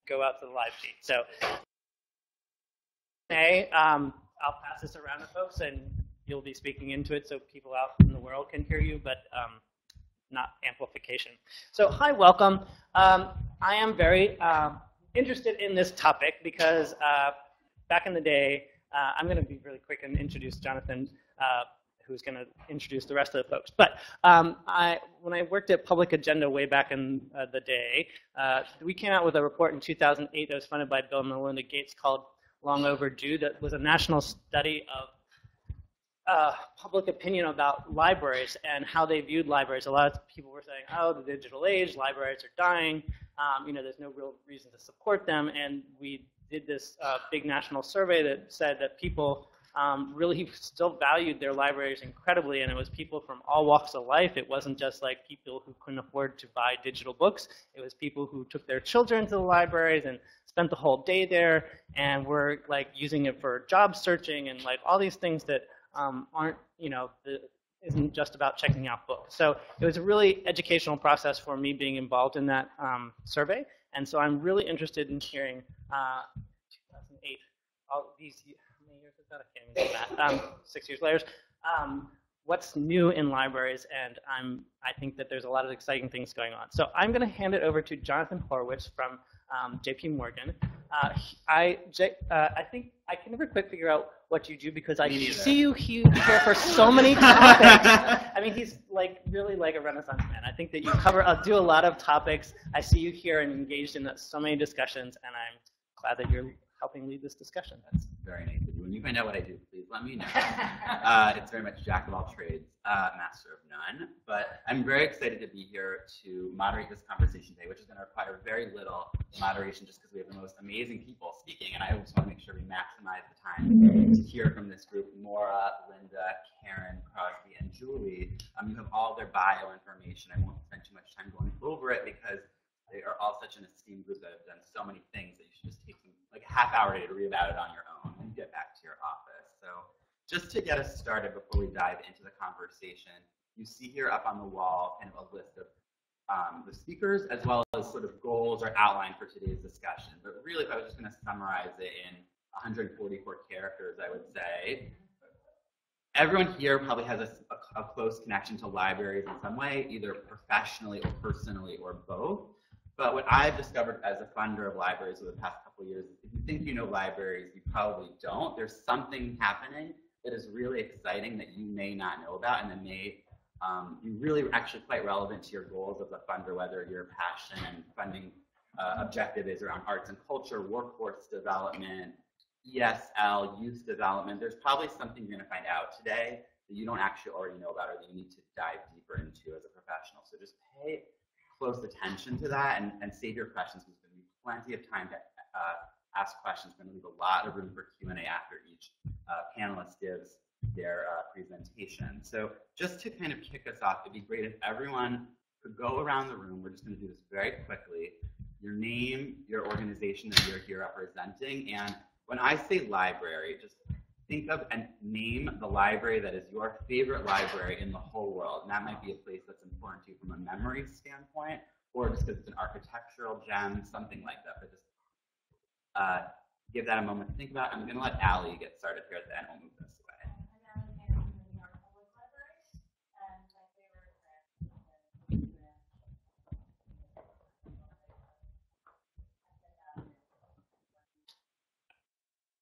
go out to the live feed. So, I'll pass this around to folks, and you'll be speaking into it so people out in the world can hear you, but not amplification. So, hi, welcome. I am very interested in this topic because back in the day, I'm going to be really quick and introduce Jonathan, who's going to introduce the rest of the folks. But when I worked at Public Agenda way back in the day, we came out with a report in 2008 that was funded by Bill and Melinda Gates called Long Overdue, that was a national study of public opinion about libraries and how they viewed libraries. A lot of people were saying, oh, the digital age, libraries are dying, there's no real reason to support them, and we did this big national survey that said that people really still valued their libraries incredibly, and it was people from all walks of life. It wasn't just like people who couldn't afford to buy digital books. It was people who took their children to the libraries and spent the whole day there, and were like using it for job searching and like all these things that aren't, isn't just about checking out books. So it was a really educational process for me being involved in that survey, and so I'm really interested in hearing 2008, all these, how many years is that? I can't even do that. 6 years later. What's new in libraries, and I think that there's a lot of exciting things going on. So I'm going to hand it over to Jonathan Horowitz from JP Morgan. I think I can never quite figure out what you do because I see you here for so many topics. I mean, he's like really like a Renaissance man. I think that you do a lot of topics. I see you here and engaged in so many discussions, and I'm glad that you're helping lead this discussion. That's very nice. When you find out what I do, please let me know. It's very much jack of all trades, master of none. But I'm very excited to be here to moderate this conversation today, which is going to require very little moderation just because we have the most amazing people speaking. And I just want to make sure we maximize the time to hear from this group: Maura, Linda, Karen, Crosby, and Julie. You have all their bio information. I won't spend too much time going over it because they are all such an esteemed group that have done so many things that you should just take like a half hour to read about it on your own and get back to your office. So just to get us started before we dive into the conversation, you see here up on the wall kind of a list of the speakers as well as sort of goals or outline for today's discussion. But really, if I was just going to summarize it in 144 characters, I would say everyone here probably has a close connection to libraries in some way, either professionally or personally or both. But what I've discovered as a funder of libraries over the past couple of years, if you think you know libraries, you probably don't. There's something happening that is really exciting that you may not know about, and that may be really actually quite relevant to your goals as a funder, whether your passion and funding objective is around arts and culture, workforce development, ESL, youth development. There's probably something you're going to find out today that you don't actually already know about or that you need to dive deeper into as a professional. So just pay close attention to that and save your questions. There's going to be plenty of time to ask questions. We're going to leave a lot of room for Q&A after each panelist gives their presentation. So just to kind of kick us off, it'd be great if everyone could go around the room. We're just going to do this very quickly. Your name, your organization that you're here representing, and when I say library, just think of and name the library that is your favorite library in the whole world. And that might be a place that's important to you from a memory standpoint, or just because it's an architectural gem, something like that. But just give that a moment to think about. I'm going to let Allie get started here at the end. We'll move this way.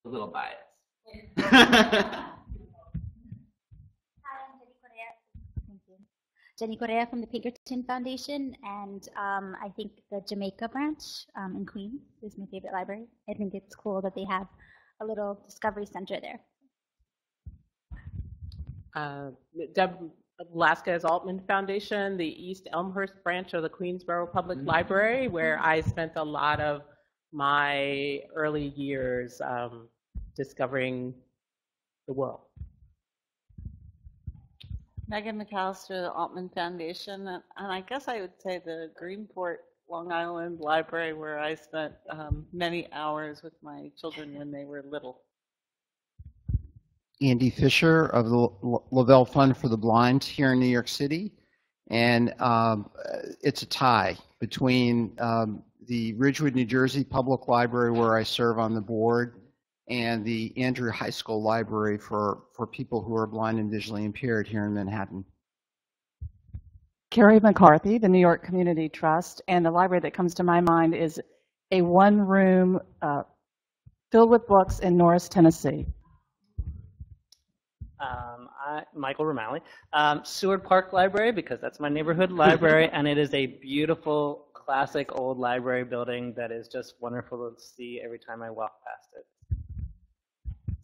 A little biased. Hi, I'm Jenny Correa from the Pinkerton Foundation, and I think the Jamaica branch in Queens is my favorite library. I think it's cool that they have a little discovery center there. Deb Velasquez Altman Foundation, the East Elmhurst branch of the Queensborough Public Library, where I spent a lot of my early years discovering the world. Megan McAllister, the Altman Foundation, and I guess I would say the Greenport, Long Island Library, where I spent many hours with my children when they were little. Andy Fisher of the Lavelle Fund for the Blind here in New York City, and it's a tie between the Ridgewood, New Jersey Public Library, where I serve on the board, and the Andrew High School Library for people who are blind and visually impaired here in Manhattan. Carrie McCarthy, the New York Community Trust, and the library that comes to my mind is a one-room filled with books in Norris, Tennessee. Michael Romali, Seward Park Library, because that's my neighborhood library, and it is a beautiful, classic old library building that is just wonderful to see every time I walk past it.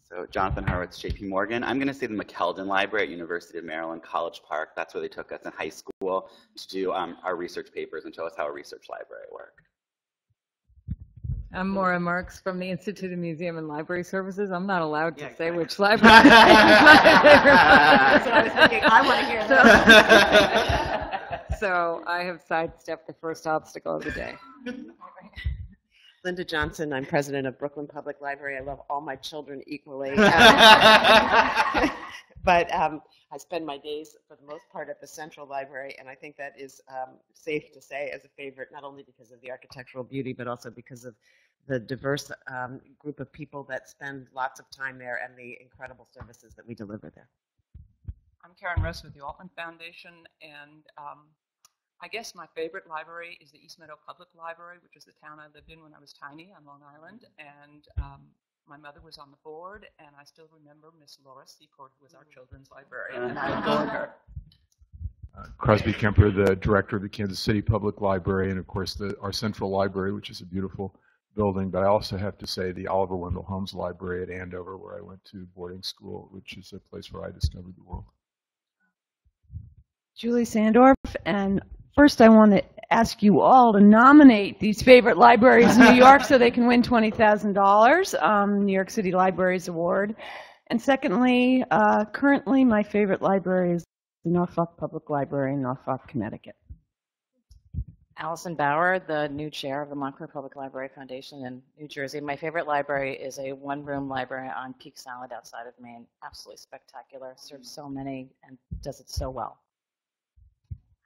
So Jonathan Horowitz, JP Morgan. I'm going to say the McKeldin Library at University of Maryland, College Park. That's where they took us in high school to do our research papers and show us how a research library worked. I'm Maura Marx from the Institute of Museum and Library Services. I'm not allowed to say which library. That's what I was thinking. I want to hear that. So I have sidestepped the first obstacle of the day. Linda Johnson, I'm president of Brooklyn Public Library. I love all my children equally. But I spend my days, for the most part, at the Central Library, and I think that is safe to say as a favorite, not only because of the architectural beauty, but also because of the diverse group of people that spend lots of time there and the incredible services that we deliver there. I'm Karen Rosa with the Altman Foundation, and I guess my favorite library is the East Meadow Public Library, which is the town I lived in when I was tiny on Long Island, and my mother was on the board, and I still remember Miss Laura Secord, who was our children's librarian, and I adored her. Crosby Kemper, the director of the Kansas City Public Library, and of course our Central Library, which is a beautiful building. But I also have to say the Oliver Wendell Holmes Library at Andover, where I went to boarding school, which is a place where I discovered the world. Julie Sandorf, and first I want to ask you all to nominate these favorite libraries in New York so they can win $20,000, New York City Libraries Award. And secondly, currently my favorite library is the Norfolk Public Library in Norfolk, Connecticut. Allison Bauer, the new chair of the Montclair Public Library Foundation in New Jersey. My favorite library is a one-room library on Peak Salad outside of Maine. Absolutely spectacular, serves so many, and does it so well.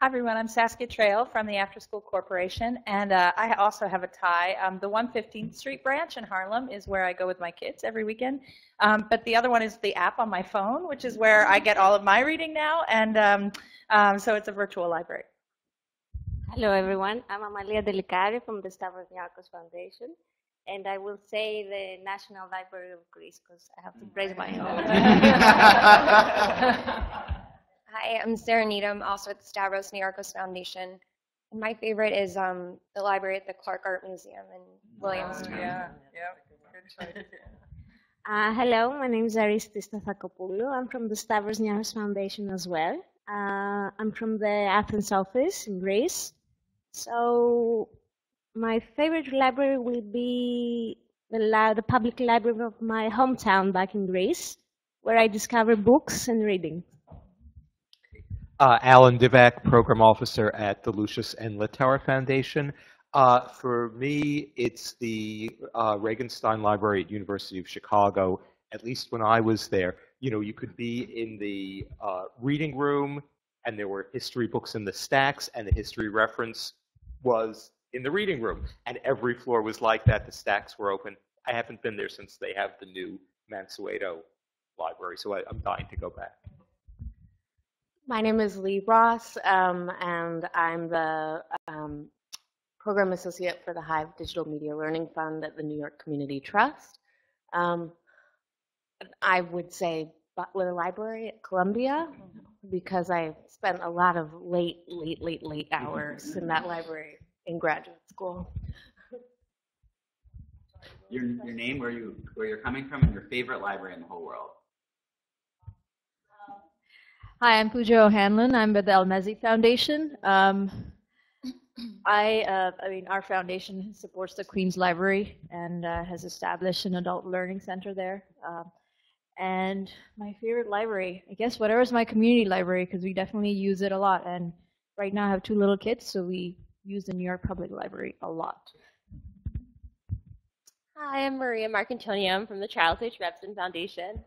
Hi everyone, I'm Saskia Trail from the After School Corporation, and I also have a tie. The 115th Street branch in Harlem is where I go with my kids every weekend, but the other one is the app on my phone, which is where I get all of my reading now, and so it's a virtual library. Hello everyone, I'm Amalia Delicari from the Stavros Niarchos Foundation, and I will say the National Library of Greece because I have to praise my own. Hi, I'm Sarah Needham, also at the Stavros Niarchos Foundation. And my favorite is the library at the Clark Art Museum in Williamstown. Yeah, good choice. Hello, my name is Aristis Tathakopoulou. I'm from the Stavros Niarchos Foundation as well. I'm from the Athens office in Greece. So my favorite library will be the public library of my hometown back in Greece, where I discover books and reading. Alan Divac, Program Officer at the Lucius N. Littauer Foundation. For me, it's the Regenstein Library at University of Chicago. At least when I was there, you know, you could be in the reading room, and there were history books in the stacks, and the history reference was in the reading room. And every floor was like that. The stacks were open. I haven't been there since they have the new Mansueto Library, so I'm dying to go back. My name is Lee Ross, and I'm the Program Associate for the Hive Digital Media Learning Fund at the New York Community Trust. I would say Butler Library at Columbia, because I spent a lot of late hours in that library in graduate school. Your name, where you're coming from, and your favorite library in the whole world. Hi, I'm Pooja O'Hanlon. I'm with the El-Mezi Foundation. I mean, our foundation supports the Queens Library and has established an adult learning center there. And my favorite library, I guess whatever's my community library, because we definitely use it a lot. And right now I have 2 little kids, so we use the New York Public Library a lot. Hi, I'm Maria Marcantonio. I'm from the Charles H. Revson Foundation.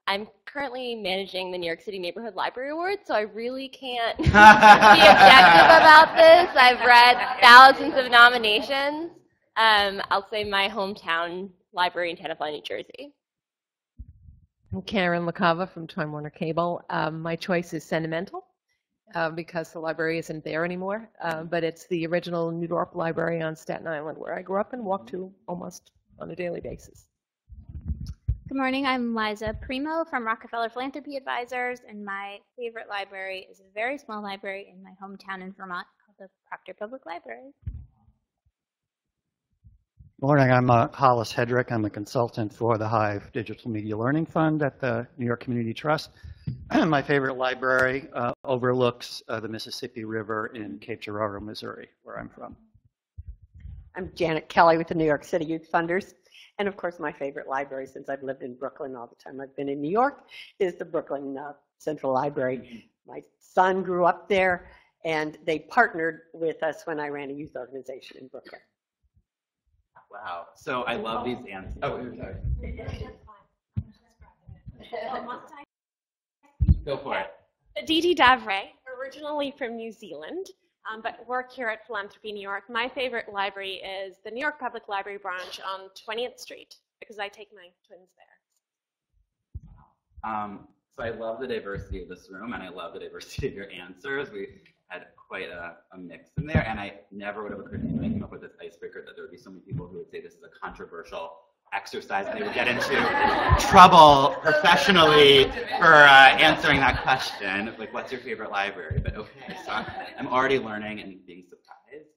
I'm currently managing the New York City Neighborhood Library Award, so I really can't be objective about this. I've read thousands of nominations. I'll say my hometown library in Tenafly, New Jersey. I'm Karen LaCava from Time Warner Cable. My choice is Sentimental because the library isn't there anymore, but it's the original New York Library on Staten Island where I grew up and walk to almost on a daily basis. Good morning, I'm Liza Primo from Rockefeller Philanthropy Advisors, and my favorite library is a very small library in my hometown in Vermont called the Proctor Public Library. Morning, I'm Hollis Hedrick. I'm a consultant for the Hive Digital Media Learning Fund at the New York Community Trust. My favorite library overlooks the Mississippi River in Cape Girardeau, Missouri, where I'm from. I'm Janet Kelly with the New York City Youth Funders. And of course, my favorite library, since I've lived in Brooklyn all the time I've been in New York, is the Brooklyn Central Library. My son grew up there, and they partnered with us when I ran a youth organization in Brooklyn. Wow. So I love these answers. Oh, sorry. Go for it. Aditi Davray, originally from New Zealand, but work here at Philanthropy New York. My favorite library is the New York Public Library branch on 20th Street because I take my twins there. So I love the diversity of this room, and I love the diversity of your answers. We had quite a mix in there, and I never would have occurred to me when I came up with this icebreaker that there would be so many people who would say this is a controversial exercise, and they would get into trouble professionally for answering that question. Like, what's your favorite library? But okay, so I'm already learning and being surprised.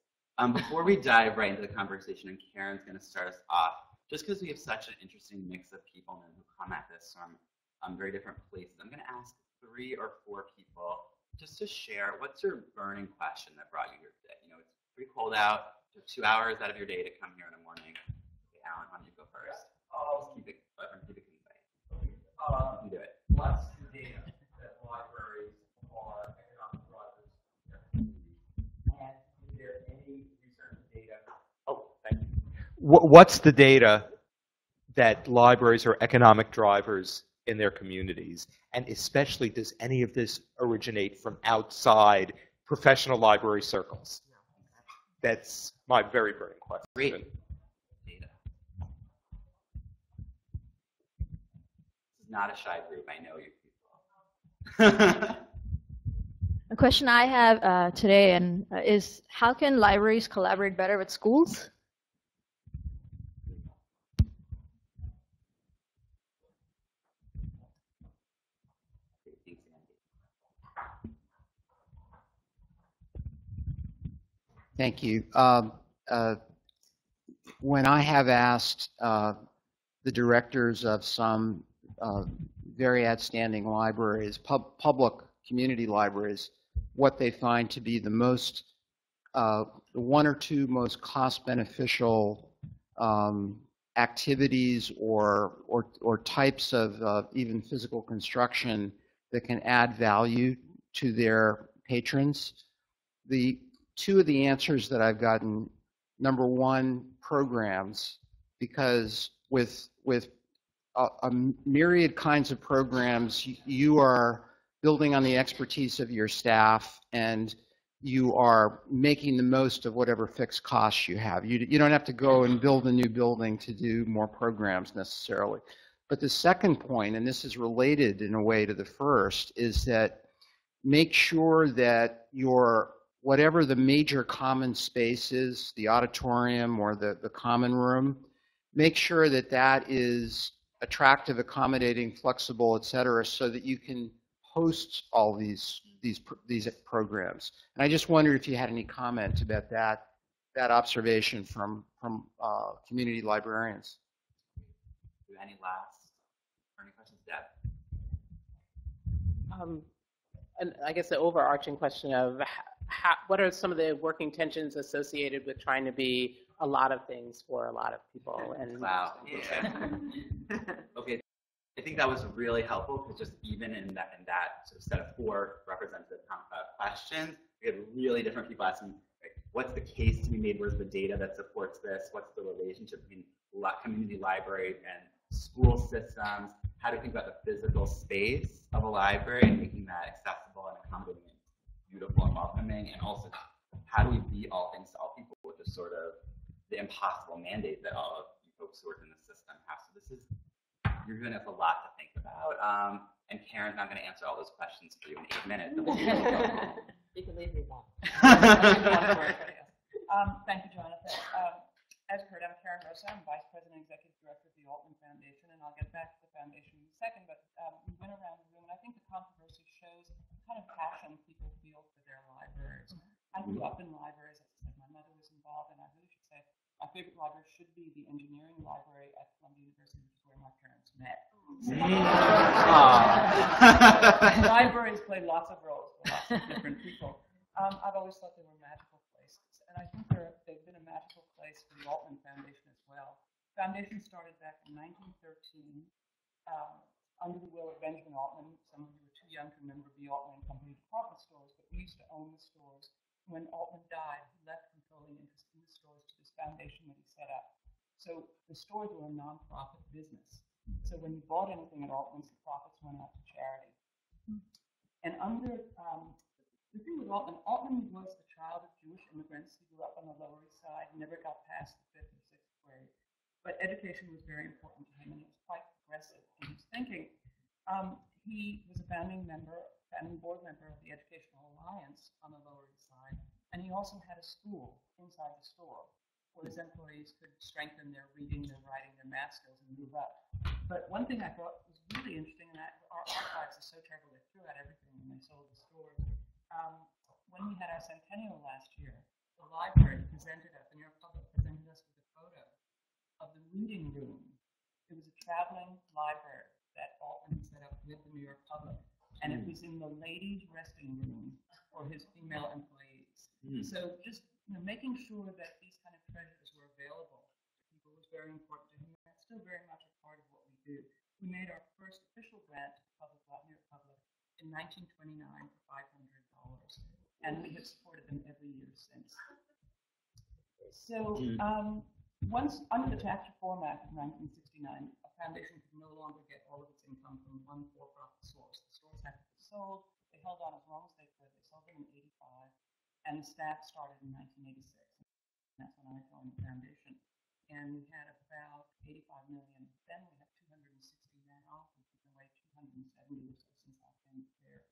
Before we dive right into the conversation, and Karen's going to start us off, just because we have such an interesting mix of people who come at this from very different places, I'm going to ask 3 or 4 people just to share what's your burning question that brought you here today. You know, it's pretty cold out. You have 2 hours out of your day to come here in the morning. Okay, Alan, why don't you go first? Just keep it concise. You can do it. What's the data that libraries are economic drivers? And is there any research data? Oh, thank you. What's the data that libraries are economic drivers in their communities? And especially, does any of this originate from outside professional library circles? That's my very burning question. Great. Data. This is not a shy group. I know you people. The question I have today is how can libraries collaborate better with schools? Thank you. When I have asked the directors of some very outstanding libraries, public community libraries, what they find to be the most, 1 or 2 most cost-beneficial activities or types of even physical construction that can add value to their patrons, the 2 of the answers that I've gotten, number 1, programs, because with a myriad kinds of programs, you are building on the expertise of your staff, and you are making the most of whatever fixed costs you have. You don't have to go and build a new building to do more programs necessarily. But the second point, and this is related in a way to the first, is that make sure that your whatever the major common space is, the auditorium or the common room, make sure that that is attractive, accommodating, flexible, et cetera, so that you can host all these programs. And I just wondered if you had any comment about that observation from community librarians. Do you have any last or any questions, Deb? And I guess the overarching question of what are some of the working tensions associated with trying to be a lot of things for a lot of people? And wow. Okay. Okay. I think that was really helpful because just even in that sort of set of 4 representative questions, we had really different people asking, right, what's the case to be made? Where's the data that supports this? What's the relationship between community library and school systems? how to think about the physical space of a library and making that accessible and accommodating and beautiful and welcoming, and also how do we be all things to all people, which is sort of the impossible mandate that all of you folks who work in the system have. So this is, you're giving us a lot to think about. And Karen's not going to answer all those questions for you in 8 minutes. You can leave me alone. Thank you, Jonathan. As heard, I'm Karen Rosa. I'm Vice President and Executive Director of the Altman Foundation, and I'll get back to the foundation in a second. But we went around the room, and I think the controversy shows the kind of passion people feel for their libraries. I grew up in libraries. As I said, my mother was involved, and I really should say my favorite library should be the engineering library at Columbia University, which is where my parents met. Libraries play lots of roles for lots of different people. I've always thought they were magical places, and I think they've been a magical place for the Altman Foundation as well. The foundation started back in 1913 under the will of Benjamin Altman. Some of you are too young to remember the Altman Company department stores, but we used to own the stores. When Altman died, he left controlling interest in the stores to this foundation that he set up. So the stores were a non-profit business. So when you bought anything at Altman's, the profits went out to charity. And under the thing with Altman was the child of Jewish immigrants. He grew up on the Lower East Side, never got past the 5th or 6th grade. But education was very important to him, and he was quite progressive in his thinking. He was a founding board member of the Educational Alliance on the Lower East Side, and he also had a school inside the store where his employees could strengthen their reading, their writing, their math skills, and move up. But one thing I thought was really interesting, and our archives are so terrible, they threw out everything when they sold the stores. When we had our centennial last year, the library presented us, the New York Public presented us with a photo of the reading room. It was a traveling library that Altman set up with the New York Public, and it was in the ladies' resting room for his female employees. So just making sure that these kind of treasures were available to people was very important to him. That's still very much a part of what we do. We made our first official grant to New York Public in 1929 for $500, and we have supported them every year since. So once under the Tax Reform Act of 1969, a foundation could no longer get all of its income from one for-profit source. The stores had to be sold. They held on as long as they could. They sold them in '85, and the staff started in 1986. And that's when I joined the foundation. And we had about 85 million. Then we have 260 now. We've given away 270 or so since I've been there.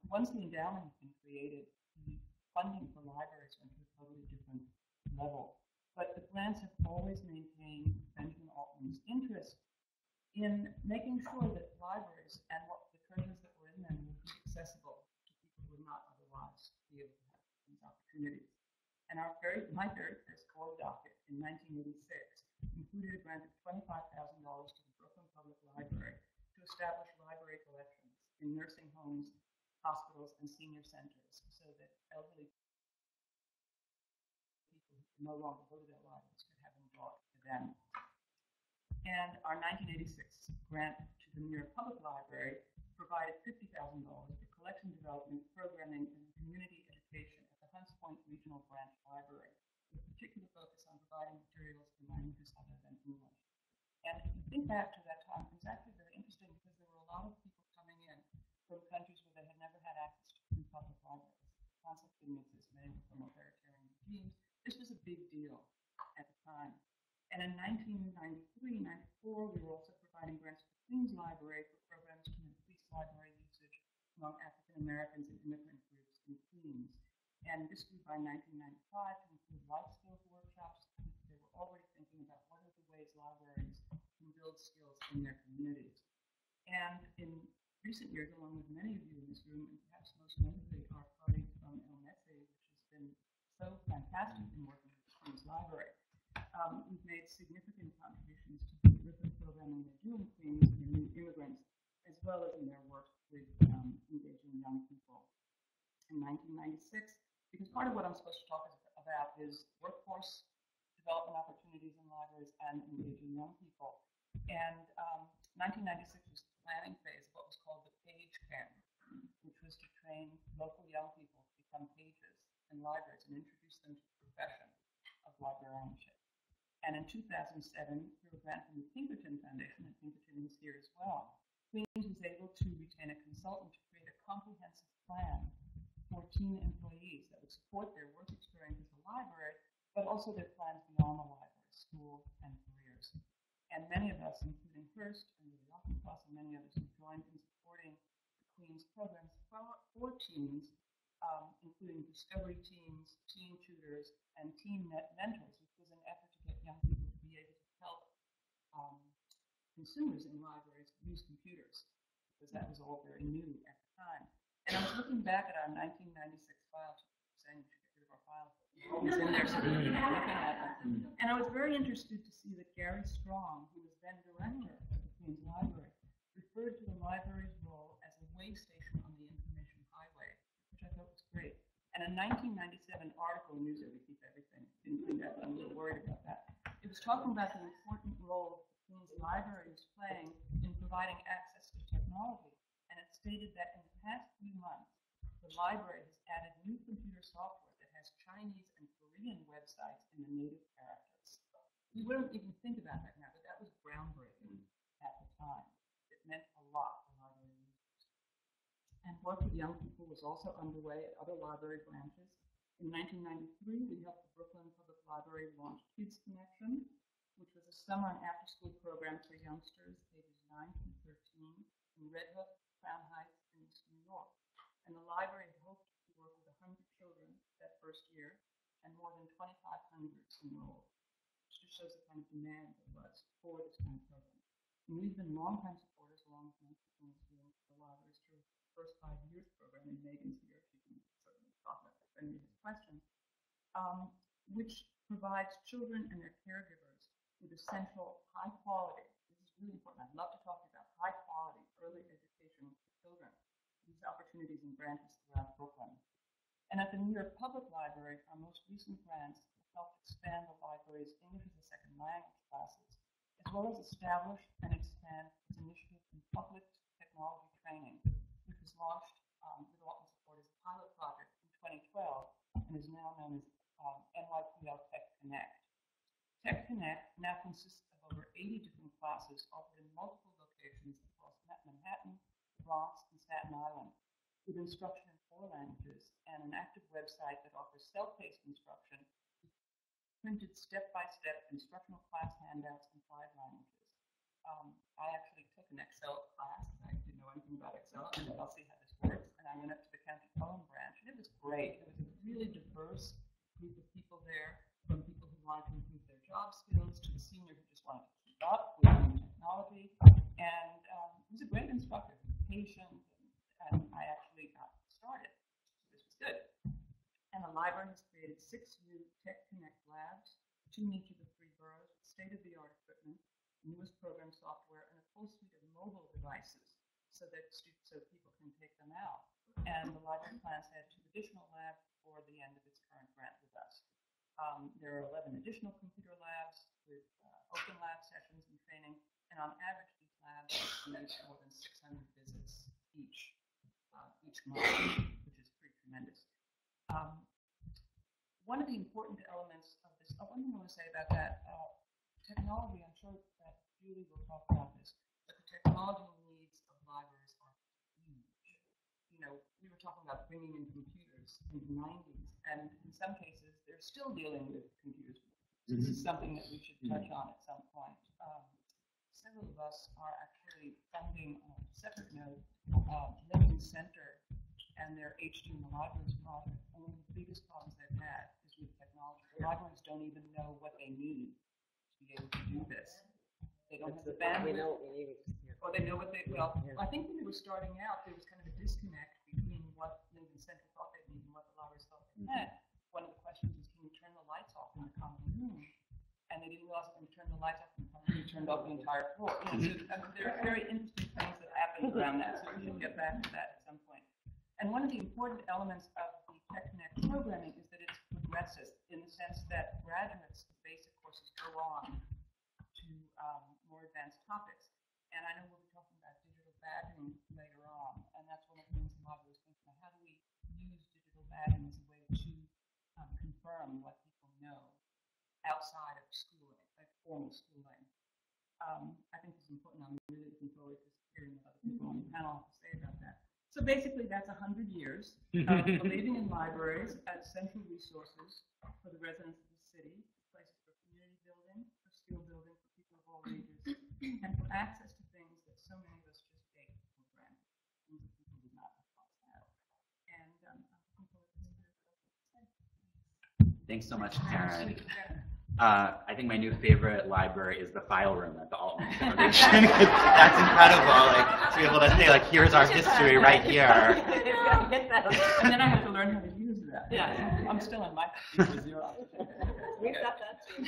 Once the endowment has been created, the funding for libraries went to a totally different level. But the grants have always maintained Benjamin Altman's interest in making sure that libraries and what the treasures that were in them would be accessible to people who would not otherwise be able to have these opportunities. And my very first board docket in 1986 included a grant of $25,000 to the Brooklyn Public Library to establish library collections in nursing homes, hospitals, and senior centers so that elderly people who could no longer go to their libraries could have them brought to them. And our 1986 grant to the New York Public Library provided $50,000 for collection development, programming, and community education at the Hunts Point Regional Branch Library, with particular focus on providing materials for languages other than English. And if you think back to that time, it was actually very interesting because there were a lot of people coming in from countries where they had never had access to free public libraries. The concept didn't exist. Many were from authoritarian regimes. This was a big deal at the time. And in 1993-94, we were also providing grants to the Queens Library for programs to increase library usage among African Americans and immigrant groups in Queens. And this grew by 1995 to include life skills workshops. They were already thinking about what are the ways libraries can build skills in their communities. And in recent years, along with many of you in this room, and perhaps most notably our colleague from El Messi, which has been so fantastic in working with the Queens Library, we've made significant contributions to the terrific programming they do in Queens and new immigrants, as well as in their work with engaging young people. In 1996, because part of what I'm supposed to talk about is workforce development opportunities in libraries and engaging young people. And 1996 was the planning phase of what was called the Page Camp, which was to train local young people to become pages in libraries and introduce them to the profession of librarianship. And in 2007, through a grant from the Pinkerton Foundation, and Pinkerton was here as well, Queens was able to retain a consultant to create a comprehensive plan for teen employees that would support their work experience at the library, but also their plans beyond the library, school, and careers. And many of us, including Hearst and Really Often Plus and many others, who joined in supporting the Queen's programs for teens, including discovery teams, teen tutors, and teen mentors, which was an effort to get young people to be able to help consumers in libraries use computers, because that was all very new at the time. And I was looking back at our 1996 file, saying we should get rid of our files. It was in there, so we could keep looking at them. And I was very interested to see that Gary Strong, who was then director of the Queen's Library, referred to the library's role as a way station on the information highway, which I thought was great. And a 1997 article in News Every Keep Everything, didn't think that, but I'm a little worried about that. It was talking about the important role Queen's Library is playing in providing access to technology. And it stated that in the past few months, the library has added new computer software that has Chinese and Korean websites in the native characters. We wouldn't even think about that now, but that was groundbreaking at the time. It meant a lot for library users. And work with young people was also underway at other library branches. In 1993, we helped the Brooklyn Public Library launch Kids Connection, which was a summer and after-school program for youngsters ages 9 through 13 in Red Hook, Crown Heights, and East New York. And the library hoped to work with 100 children that first year, and more than 2,500 enrolled, which just shows the kind of demand there was for this kind of program. And we've been longtime supporters, along with most people in this room, of the library's first 5 years program, and Megan's here, she can certainly talk about that and his questions, which provides children and their caregivers with essential high quality, this is really important, I'd love to talk to you about high quality early education for children, these opportunities in branches throughout Brooklyn. And at the New York Public Library, our most recent grants helped expand the library's English as a second language classes, as well as establish and expand its initiative in public technology training, which was launched with Altman support as a pilot project in 2012 and is now known as NYPL Tech Connect. Tech Connect now consists of over 80 different classes offered in multiple locations across Manhattan, the Bronx, and Staten Island, with instruction in 4 languages and an active website that offers self-paced instruction, printed step-by-step instructional class handouts in 5 languages. I actually took an Excel class. I didn't know anything about Excel, and I'll see how this works. And I went up to the county poem branch, and it was great. It was a really diverse group of people there, from people who wanted to improve their job skills to the senior who just wanted to keep up with new technology. And it was a great instructor, patient, and I actually got started. So this was good. And the library has created 6 new Tech Connect labs, 2 in each of the 3 boroughs, with state-of-the-art equipment, newest program software, and a full suite of mobile devices so that people can take them out. And the library plans to add 2 additional labs before the end of its current grant with us. There are 11 additional computer labs with open lab sessions and training, and on average, these labs need more than 600 visits each month, which is pretty tremendous. One of the important elements of this, one thing I want to say about that, technology, I'm sure that Julie will talk about this, but the technology needs of libraries are huge. You know, we were talking about bringing in computers in the 90s, and in some cases, they're still dealing with computers. This is something that we should touch on at some point. Several of us are actually funding on a separate note, Lincoln Center and their HD in the Libraries project. And one of the biggest problems they've had is with technology. The libraries don't even know what they need to be able to do this. They don't have the bandwidth. We know what we need. Or they know what they, well, I think when they were starting out, there was kind of a disconnect between what Lincoln Center thought they needed and what the libraries thought they had. One of the questions is, can you turn the lights off in the common room? And they didn't realize that when you turn the lights off in the common room, you turned off the entire floor. You know, so, there are very interesting things that happen around that, so we should get back to that at some point. And one of the important elements of the Tech Connect programming is that it's progressive in the sense that graduates of basic courses go on to more advanced topics. And I know we'll be talking about digital badging later on, and that's one of the things the library is thinking about. How do we use digital badging as a way to confirm what people know outside of schooling? formal schooling. I think it's important. I'm really looking forward to hearing what other people on the panel have to say about that. So basically, that's 100 years of believing in libraries as central resources for the residents of the city, places for community building, for skill building for people of all ages, and for access to things that so many of us just take for granted, things that people would not have thought out. And I'm looking forward to hearing what other people say. Thanks so much, Karen. I think my new favorite library is the file room at the Altman Foundation. That's incredible, like, to be able to say, like, here's our history right here. And then I have to learn how to use that. Yeah, I'm still in my zero. We've got that too.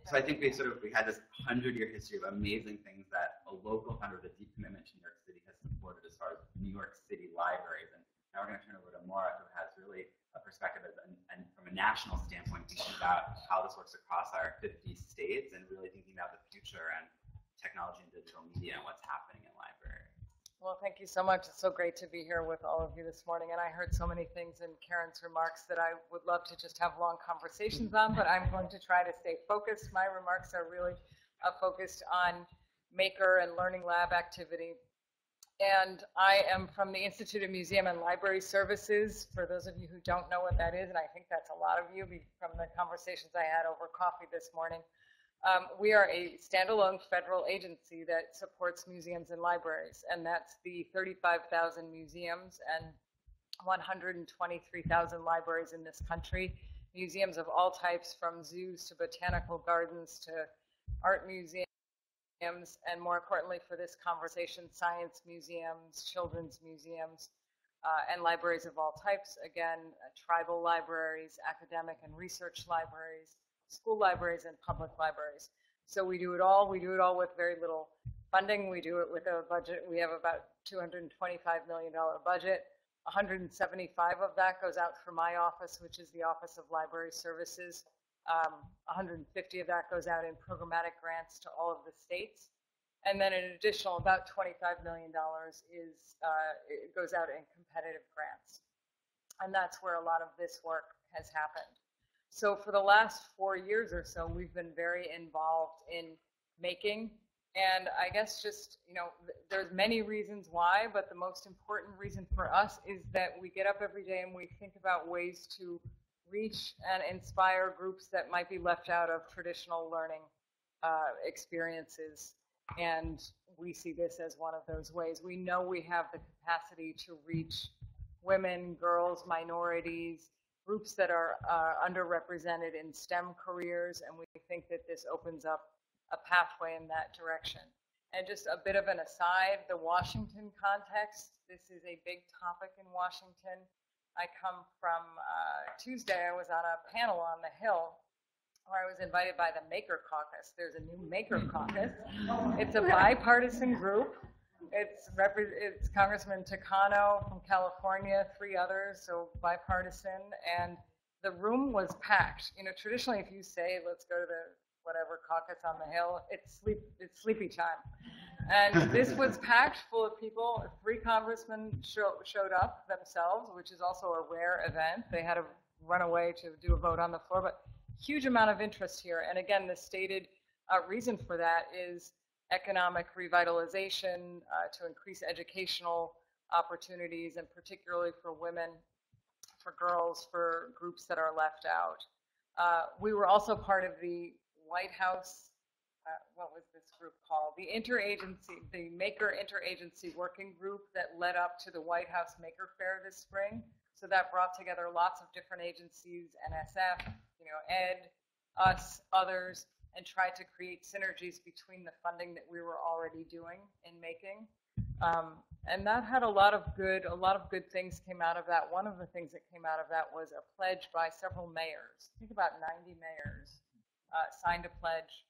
So I think we had this 100-year history of amazing things that a local funder with a deep commitment to New York City has supported as far as New York City libraries. And now we're going to turn over to Maura, who has really a perspective and from a national standpoint, thinking about how this works across our 50 states and really thinking about the future and technology and digital media and what's happening in libraries. Well, thank you so much. It's so great to be here with all of you this morning. And I heard so many things in Karen's remarks that I would love to just have long conversations on, but I'm going to try to stay focused. My remarks are really focused on maker and learning lab activity. And I am from the Institute of Museum and Library Services, for those of you who don't know what that is, and I think that's a lot of you from the conversations I had over coffee this morning. We are a standalone federal agency that supports museums and libraries, and that's the 35,000 museums and 123,000 libraries in this country. Museums of all types, from zoos to botanical gardens to art museums, and more importantly for this conversation, science museums, children's museums, and libraries of all types. Again, tribal libraries, academic and research libraries, school libraries, and public libraries. So we do it all. We do it all with very little funding. We do it with a budget. We have about $225 million budget. 175 of that goes out for my office, which is the Office of Library Services. 150 of that goes out in programmatic grants to all of the states. And then an additional about $25 million it goes out in competitive grants. And that's where a lot of this work has happened. So for the last 4 years or so, we've been very involved in making. And I guess just, there's many reasons why, but the most important reason for us is that we get up every day and we think about ways to reach and inspire groups that might be left out of traditional learning experiences. And we see this as one of those ways. We know we have the capacity to reach women, girls, minorities, groups that are underrepresented in STEM careers, and we think that this opens up a pathway in that direction. And just a bit of an aside, the Washington context, this is a big topic in Washington. I come from Tuesday, I was on a panel on the Hill where I was invited by the Maker Caucus. There's a new Maker Caucus. It's a bipartisan group. It's Congressman Takano from California, 3 others, so bipartisan, and the room was packed. Traditionally, if you say, let's go to the whatever caucus on the Hill, it's sleepy time. And this was packed full of people. 3 congressmen showed up themselves, which is also a rare event. They had to run away to do a vote on the floor, but huge amount of interest here. And again, the stated reason for that is economic revitalization, to increase educational opportunities, and particularly for women, for girls, for groups that are left out. We were also part of the White House, what was this group called? The Maker Interagency Working Group that led up to the White House Maker Fair this spring. So that brought together lots of different agencies, NSF, ED, us, others, and tried to create synergies between the funding that we were already doing in making. And that had a lot of good things came out of that. One of the things that came out of that was a pledge by several mayors. I think about 90 mayors signed a pledge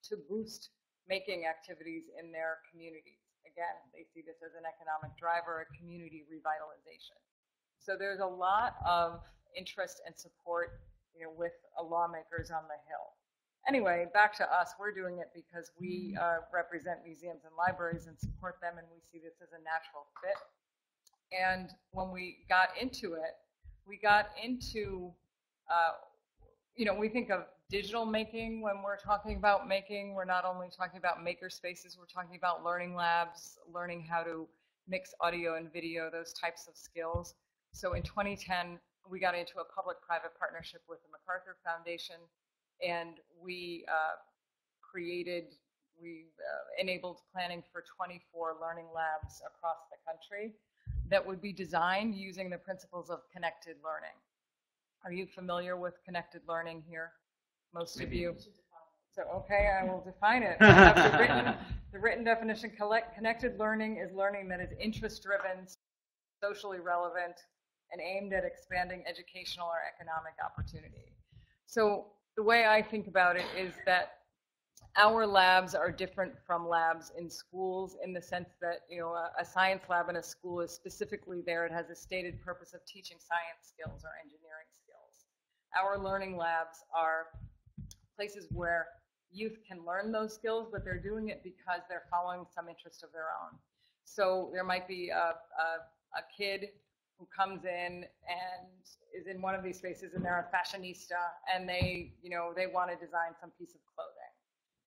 to boost making activities in their communities. Again, they see this as an economic driver, a community revitalization. So there's a lot of interest and support, with lawmakers on the Hill. Anyway, back to us. We're doing it because we represent museums and libraries and support them, and we see this as a natural fit. And when we got into it, we got into, we think of digital making when we're talking about making. We're not only talking about maker spaces, we're talking about learning labs, learning how to mix audio and video, those types of skills. So in 2010, we got into a public-private partnership with the MacArthur Foundation, and we enabled planning for 24 learning labs across the country that would be designed using the principles of connected learning. Are you familiar with connected learning here? Most of you. So, okay, I will define it. I have the written definition. Connected learning is learning that is interest-driven, socially relevant, and aimed at expanding educational or economic opportunity. So the way I think about it is that our labs are different from labs in schools in the sense that, a science lab in a school is specifically there. It has a stated purpose of teaching science skills or engineering skills. Our learning labs are places where youth can learn those skills, but they're doing it because they're following some interest of their own. So there might be a kid who comes in and is in one of these spaces, and they're a fashionista, and they want to design some piece of clothing.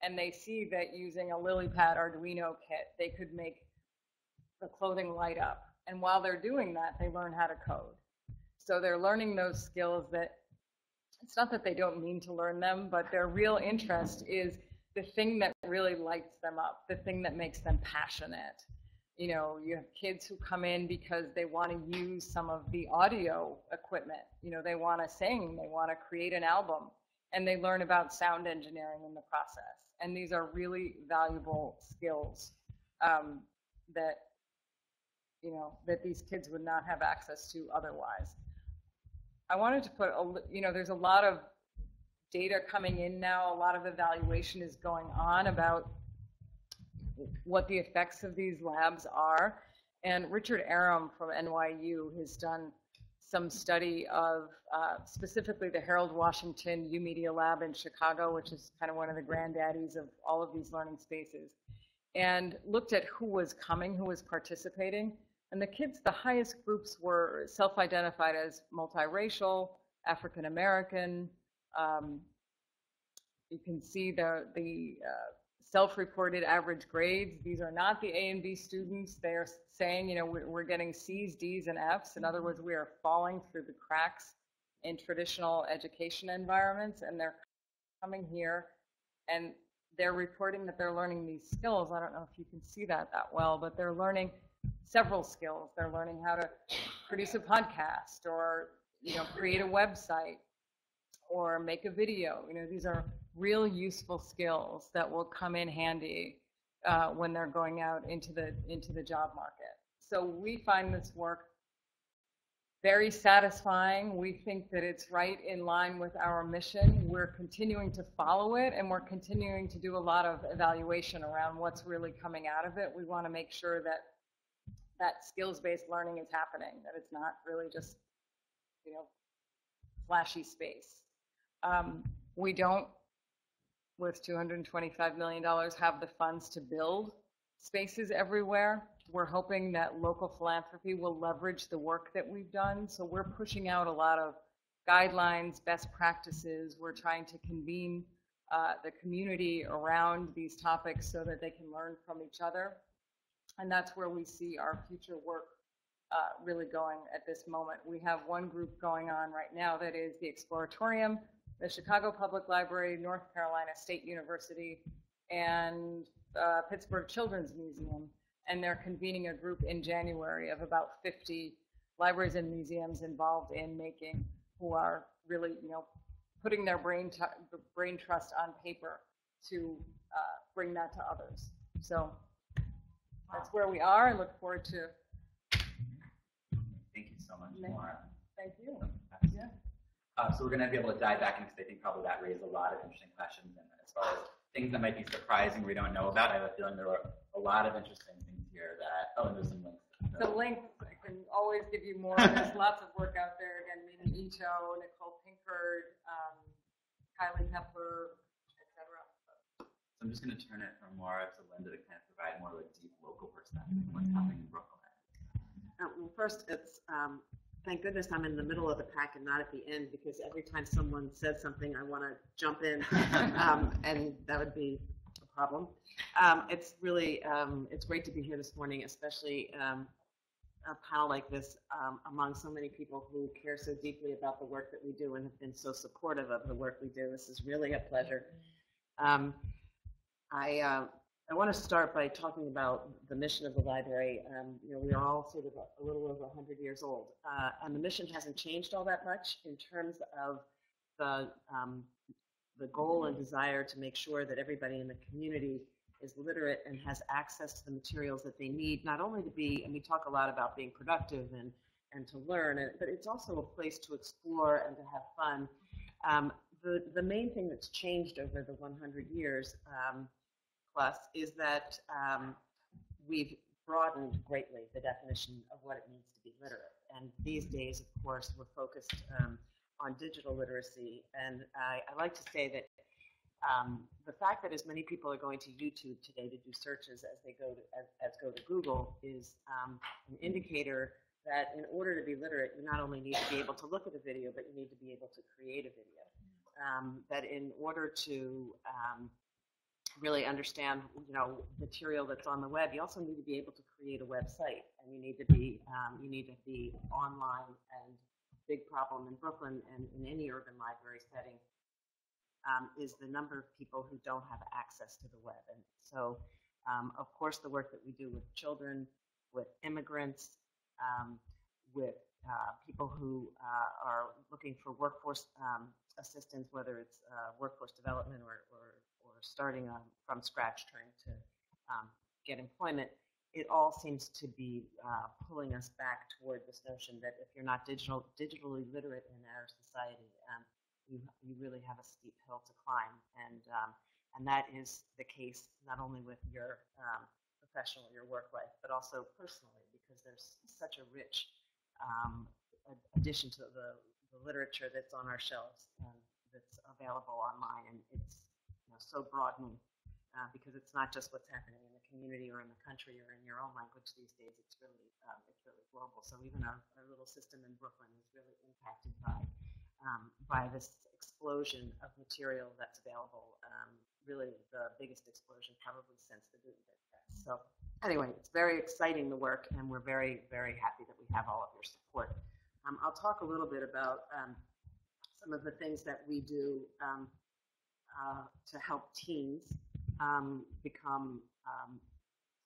And they see that using a LilyPad Arduino kit, they could make the clothing light up. And while they're doing that, they learn how to code. So they're learning those skills that, it's not that they don't mean to learn them, but their real interest is the thing that really lights them up, the thing that makes them passionate. You have kids who come in because they want to use some of the audio equipment. They want to sing, they want to create an album, and they learn about sound engineering in the process. And these are really valuable skills that these kids would not have access to otherwise. I wanted to put, there's a lot of data coming in now. A lot of evaluation is going on about what the effects of these labs are. And Richard Aram from NYU has done some study of specifically the Harold Washington U-Media Lab in Chicago, which is kind of one of the granddaddies of all of these learning spaces, and looked at who was coming, who was participating. And the kids, the highest groups were self-identified as multiracial, African American. You can see the self-reported average grades. These are not the A and B students. They are saying, we're getting C's, D's, and F's. In other words, we are falling through the cracks in traditional education environments, and they're coming here and they're reporting that they're learning these skills. I don't know if you can see that well, but they're learning several skills. They're learning how to produce a podcast, or create a website, or make a video. These are real useful skills that will come in handy when they're going out into the job market. So we find this work very satisfying. We think that it's right in line with our mission. We're continuing to follow it, and we're continuing to do a lot of evaluation around what's really coming out of it. We want to make sure that skills-based learning is happening, that it's not really just, flashy space. We don't, with $225 million, have the funds to build spaces everywhere. We're hoping that local philanthropy will leverage the work that we've done. So we're pushing out a lot of guidelines, best practices. We're trying to convene the community around these topics so that they can learn from each other. And that's where we see our future work really going at this moment. We have one group going on right now that is the Exploratorium, the Chicago Public Library, North Carolina State University, and Pittsburgh Children's Museum. And they're convening a group in January of about 50 libraries and museums involved in making, who are really, putting their brain trust on paper to bring that to others. So that's where we are. I look forward to. Thank you so much, Maura. Thank you. Yeah. So we're going to be able to dive back into, because I think probably that raised a lot of interesting questions. And as far as things that might be surprising we don't know about, I have a feeling there were a lot of interesting things here that, and there's some links. The links, I can always give you more. There's lots of work out there. Again, Mimi Ito, Nicole Pinkerton, Kylie Kemper, etc. So I'm just going to turn it from Maura to Linda to kind of provide more of a deep local perspective on what's happening in Brooklyn. Well, first, it's thank goodness I'm in the middle of the pack and not at the end, because every time someone says something, I want to jump in, and that would be a problem. It's really, it's great to be here this morning, especially a panel like this among so many people who care so deeply about the work that we do and have been so supportive of the work we do. This is really a pleasure. I want to start by talking about the mission of the library. You know, we are all sort of a little over 100 years old, and the mission hasn't changed all that much in terms of the goal and desire to make sure that everybody in the community is literate and has access to the materials that they need, not only to be, and we talk a lot about being productive and to learn, but it's also a place to explore and to have fun. The main thing that's changed over the 100 years plus is that we've broadened greatly the definition of what it means to be literate. And these days, of course, we're focused on digital literacy. And I like to say that the fact that as many people are going to YouTube today to do searches as they go to Google is an indicator that in order to be literate, you not only need to be able to look at a video, but you need to be able to create a video. That in order to really understand, you know, material that's on the web, you also need to be able to create a website, and you need to be online. And big problem in Brooklyn and in any urban library setting is the number of people who don't have access to the web. And so, of course, the work that we do with children, with immigrants, with people who are looking for workforce assistance, whether it's workforce development or starting from scratch, trying to get employment, it all seems to be pulling us back toward this notion that if you're not digitally literate in our society, you really have a steep hill to climb. And that is the case not only with your professional, your work life, but also personally, because there's such a rich addition to the literature that's on our shelves that's available online, and it's so broadening because it's not just what's happening in the community or in the country or in your own language these days. It's really global. So even our little system in Brooklyn is really impacted by this explosion of material that's available. Really, the biggest explosion probably since the Gutenberg press. So anyway, it's very exciting, the work, and we're very, very happy that we have all of your support. I'll talk a little bit about some of the things that we do to help teens become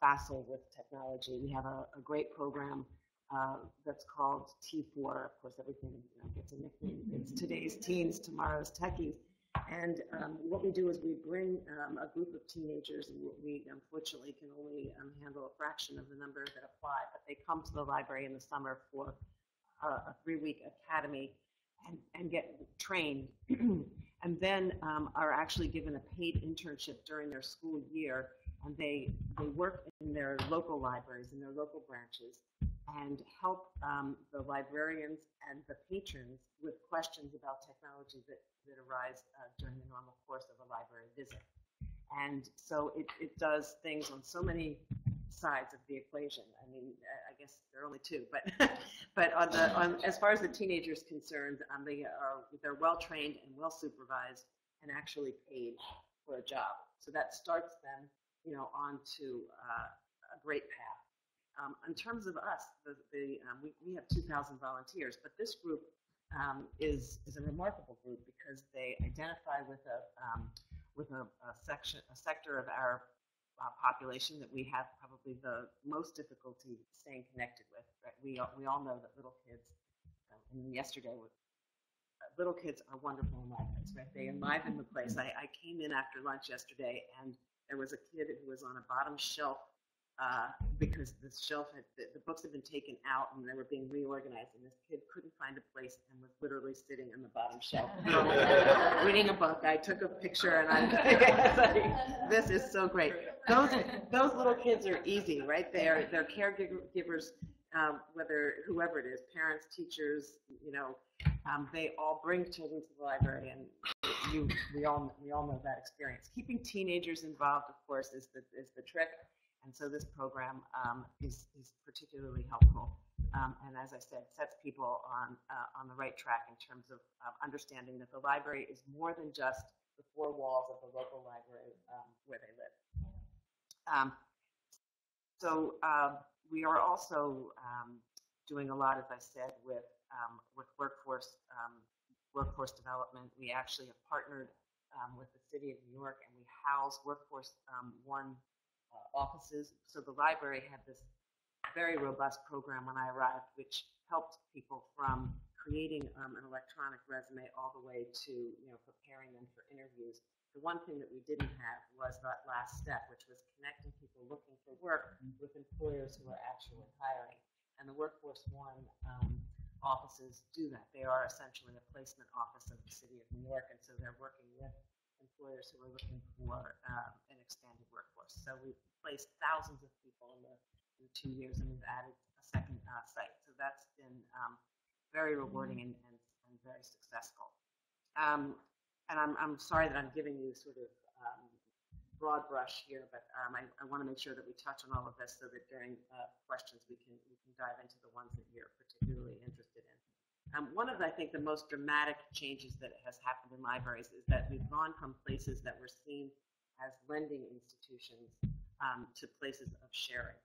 facile with technology. We have a great program that's called T4. Of course, everything gets a nickname. It's today's teens, tomorrow's techies. And what we do is we bring a group of teenagers, and we unfortunately can only handle a fraction of the number that apply, but they come to the library in the summer for a 3-week academy and get trained, and then are actually given a paid internship during their school year, and they work in their local libraries, in their local branches, and help the librarians and the patrons with questions about technology that arise during the normal course of a library visit. And so it does things on so many sides of the equation. I mean, I guess there are only two, but as far as the teenagers concerned, they're well trained and well supervised and actually paid for a job. So that starts them, onto a great path. In terms of us, we have 2,000 volunteers, but this group is a remarkable group because they identify with a sector of our population that we have probably the most difficulty staying connected with. Right? We all know that little kids, and yesterday, little kids are wonderful in libraries, right? They enliven the place. I came in after lunch yesterday, and there was a kid who was on a bottom shelf because the shelf the books had been taken out and they were being reorganized, and this kid couldn't find a place and was literally sitting on the bottom shelf reading a book. I took a picture, and I'm like, this is so great. Those little kids are easy, right? They're caregivers, whoever it is, parents, teachers, they all bring children to the library, and we all know that experience. Keeping teenagers involved, of course, is the trick. And so this program is particularly helpful. and as I said, sets people on the right track in terms of understanding that the library is more than just the four walls of the local library where they live. So we are also doing a lot, as I said, with workforce development. We actually have partnered with the City of New York, and we house Workforce One offices. So the library had this very robust program when I arrived, which helped people from creating an electronic resume all the way to preparing them for interviews. The one thing that we didn't have was that last step, which was connecting people looking for work with employers who are actually hiring. And the Workforce One offices do that. They are essentially a placement office of the City of New York, and so they're working with employers who are looking for an expanded workforce. So we've placed thousands of people in 2 years, and we've added a second site. So that's been very rewarding and very successful. And I'm sorry that I'm giving you sort of broad brush here, but I want to make sure that we touch on all of this so that during questions we can dive into the ones that you're particularly interested in. One of, I think, the most dramatic changes that has happened in libraries is that we've gone from places that were seen as lending institutions to places of sharing.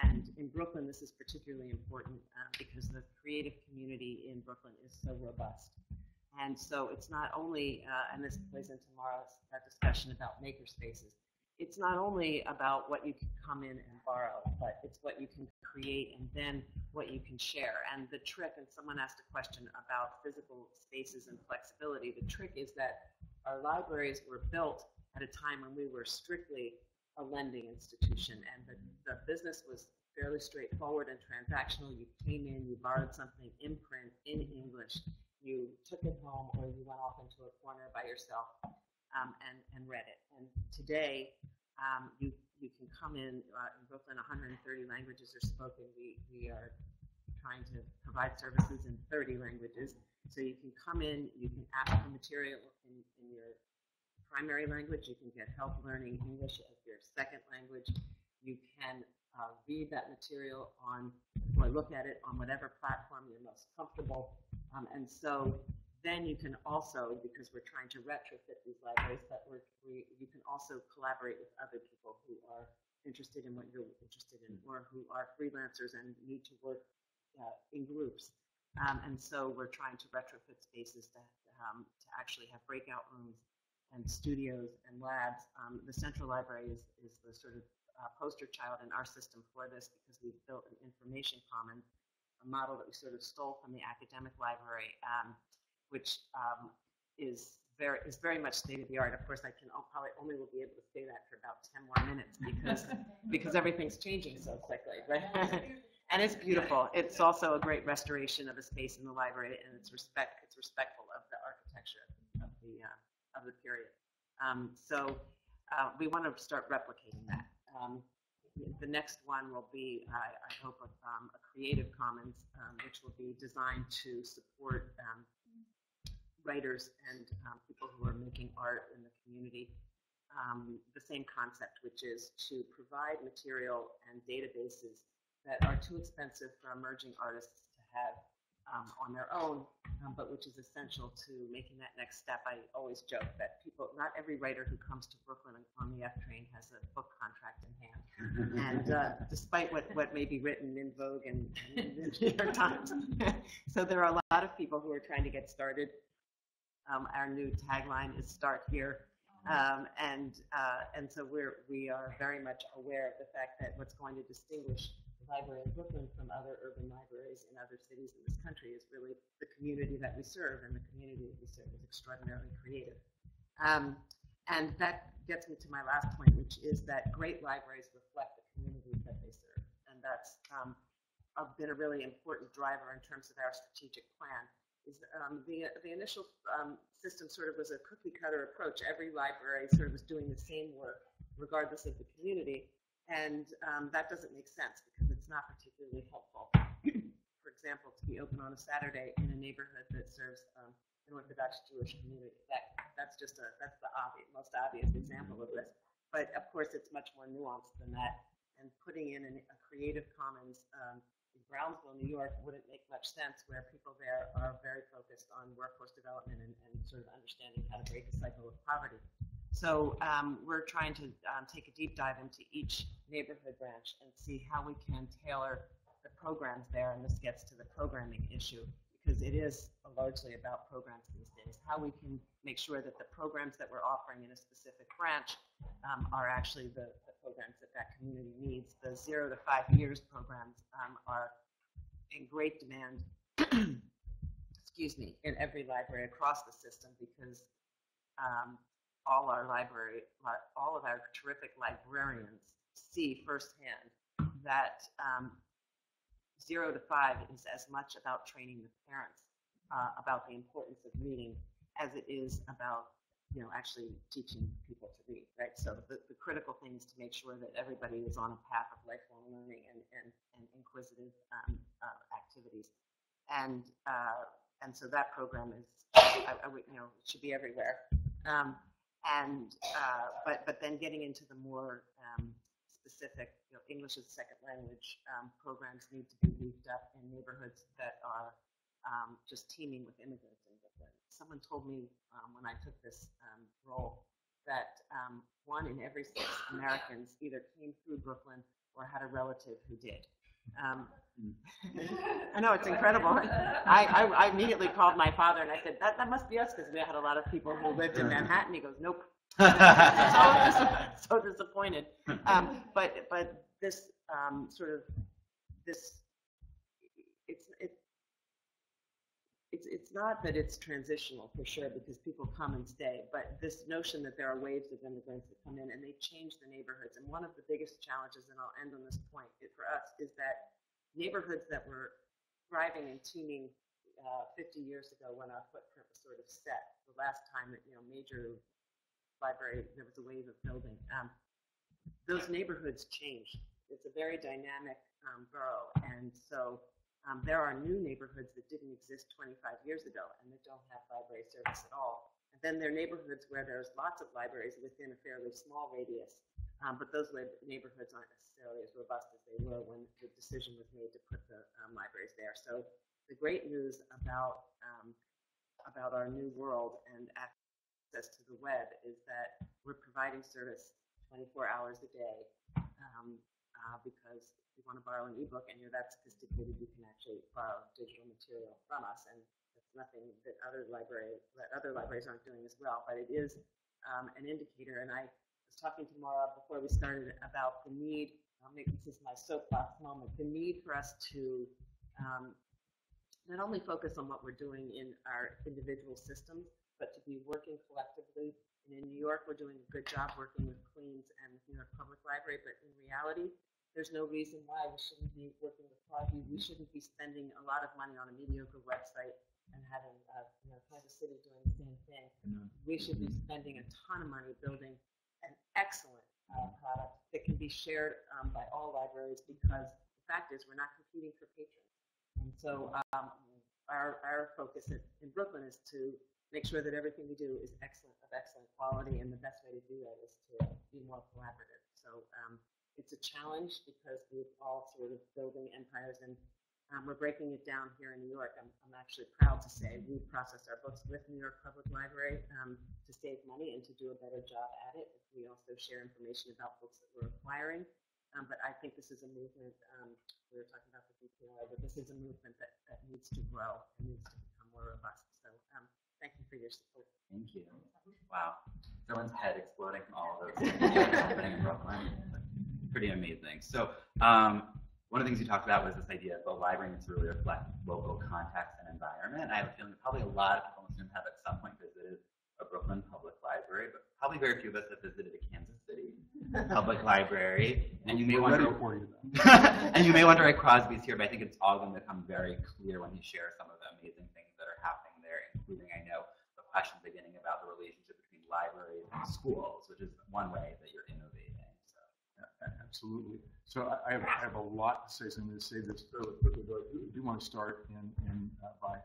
And in Brooklyn, this is particularly important because the creative community in Brooklyn is so robust. And so it's not only, and this plays into Maura's discussion about makerspaces, it's not only about what you can come in and borrow, but it's what you can create and then what you can share. And the trick, and someone asked a question about physical spaces and flexibility, the trick is that our libraries were built at a time when we were strictly a lending institution, and the business was fairly straightforward and transactional. You came in, you borrowed something in print, in English, you took it home, or you went off into a corner by yourself and read it. And today, you can come in Brooklyn, 130 languages are spoken. We are trying to provide services in 30 languages. So you can come in, you can ask for material in your primary language, you can get help learning English as your second language. You can read that material on, or look at it on whatever platform you're most comfortable. And so then you can also, because we're trying to retrofit these libraries, but you can also collaborate with other people who are interested in what you're interested in, or who are freelancers and need to work in groups. And so we're trying to retrofit spaces to actually have breakout rooms and studios and labs. The Central Library is the sort of poster child in our system for this, because we've built an information commons, a model that we sort of stole from the academic library, which is very much state of the art. Of course, I probably only will be able to say that for about 10 more minutes because everything's changing so quickly, right? And it's beautiful. It's also a great restoration of a space in the library, and it's respectful of the architecture of the period. So we want to start replicating that. The next one will be, I hope, a Creative Commons, which will be designed to support writers and people who are making art in the community. The same concept, which is to provide material and databases that are too expensive for emerging artists to have on their own, but which is essential to making that next step. I always joke that not every writer who comes to Brooklyn on the F train has a book contract in hand. And despite what may be written in Vogue and the New York Times. So there are a lot of people who are trying to get started. Our new tagline is "Start Here." And so we are very much aware of the fact that what's going to distinguish the Library of Brooklyn from other urban libraries in other cities in this country is really the community that we serve, and the community that we serve is extraordinarily creative. And that gets me to my last point, which is that great libraries reflect the communities that they serve, and that's been a really important driver in terms of our strategic plan. Is the initial system sort of was a cookie cutter approach. Every library sort of was doing the same work regardless of the community, and that doesn't make sense because it's not particularly helpful. For example, to be open on a Saturday in a neighborhood that serves an Orthodox Jewish community, that's the most obvious example of this. But of course, it's much more nuanced than that. And putting in a Creative Commons Brownsville, New York, wouldn't make much sense, where people there are very focused on workforce development and sort of understanding how to break a cycle of poverty. So we're trying to take a deep dive into each neighborhood branch and see how we can tailor the programs there, and this gets to the programming issue, because it is largely about programs these days. How we can make sure that the programs that we're offering in a specific branch are actually the programs that that community needs. The 0 to 5 years programs are in great demand, excuse me, in every library across the system, because all of our terrific librarians see firsthand that 0 to 5 is as much about training the parents about the importance of reading as it is about, actually teaching people to read, right? So the critical thing is to make sure that everybody is on a path of lifelong learning and inquisitive activities, and so that program is, it should be everywhere. But then getting into the more specific, English as a second language programs need to be beefed up in neighborhoods that are just teeming with immigrants in Brooklyn. Someone told me when I took this role that 1 in every 6 Americans either came through Brooklyn or had a relative who did. I know, it's incredible. I immediately called my father and I said, that must be us, because we had a lot of people who lived in Manhattan. He goes, nope. so disappointed. But this it's not that it's transitional for sure, because people come and stay, but this notion that there are waves of immigrants that come in and they change the neighborhoods. And one of the biggest challenges, and I'll end on this point, for us is that neighborhoods that were thriving and teeming 50 years ago, when our footprint was sort of set, the last time that major library, there was a wave of building, those neighborhoods changed. It's a very dynamic borough, and so there are new neighborhoods that didn't exist 25 years ago and that don't have library service at all. And then there are neighborhoods where there's lots of libraries within a fairly small radius, but those neighborhoods aren't necessarily as robust as they were when the decision was made to put the libraries there. So the great news about our new world and access to the web is that we're providing service 24 hours a day, because if you want to borrow an ebook and you're that sophisticated, you can actually borrow digital material from us, and that's nothing that other libraries aren't doing as well. But it is an indicator, and I was talking to Maura before we started about the need. This is my soapbox moment. The need for us to not only focus on what we're doing in our individual systems, but to be working collectively. And in New York, we're doing a good job working with Queens and New York Public Library, but in reality, there's no reason why we shouldn't be working with Crosby. We shouldn't be spending a lot of money on a mediocre website and having Kansas City doing the same thing. We should be spending a ton of money building an excellent product that can be shared by all libraries, because the fact is we're not competing for patrons. And so our focus in Brooklyn is to make sure that everything we do is excellent quality, and the best way to do that is to be more collaborative. So it's a challenge, because we're all sort of building empires, and we're breaking it down here in New York. I'm actually proud to say we process our books with New York Public Library to save money and to do a better job at it. We also share information about books that we're acquiring. But I think this is a movement. We were talking about the DPLI, but this is a movement that needs to grow and needs to become more robust. So thank you for your support. Thank you. Wow. Someone's head exploding from all of those things happening in Brooklyn. Pretty amazing. So one of the things you talked about was this idea of the library needs to really reflect local context and environment. I have a feeling probably a lot of people in this room have at some point visited a Brooklyn Public Library, but probably very few of us have visited a Kansas City Public Library. And you may wonder, and you may wonder why Crosby's here, but I think it's all going to become very clear when he shares some of the amazing things that are happening there, including, I know, the question beginning about the relationship between libraries and schools, which is one way that you're innovating. Absolutely. So I have a lot to say, so I'm going to say this fairly quickly, but I do want to start by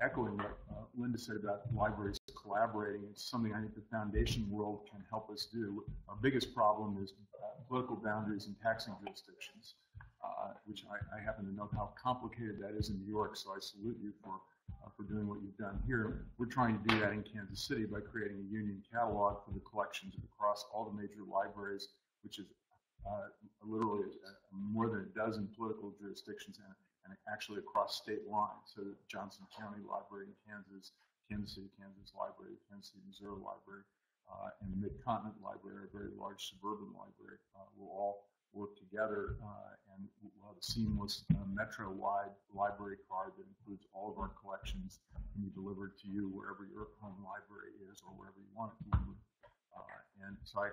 echoing what Linda said about libraries collaborating. It's something I think the foundation world can help us do. Our biggest problem is political boundaries and taxing jurisdictions. which I happen to know how complicated that is in New York, so I salute you for doing what you've done here. We're trying to do that in Kansas City by creating a union catalog for the collections across all the major libraries, which is literally more than a dozen political jurisdictions and actually across state lines. So the Johnson County Library in Kansas, Kansas City, Kansas Library, Kansas City, Missouri Library, and the Mid-Continent Library, a very large suburban library, will all work together and we'll have a seamless metro-wide library card that includes all of our collections and be delivered to you wherever your home library is or wherever you want it delivered. And so I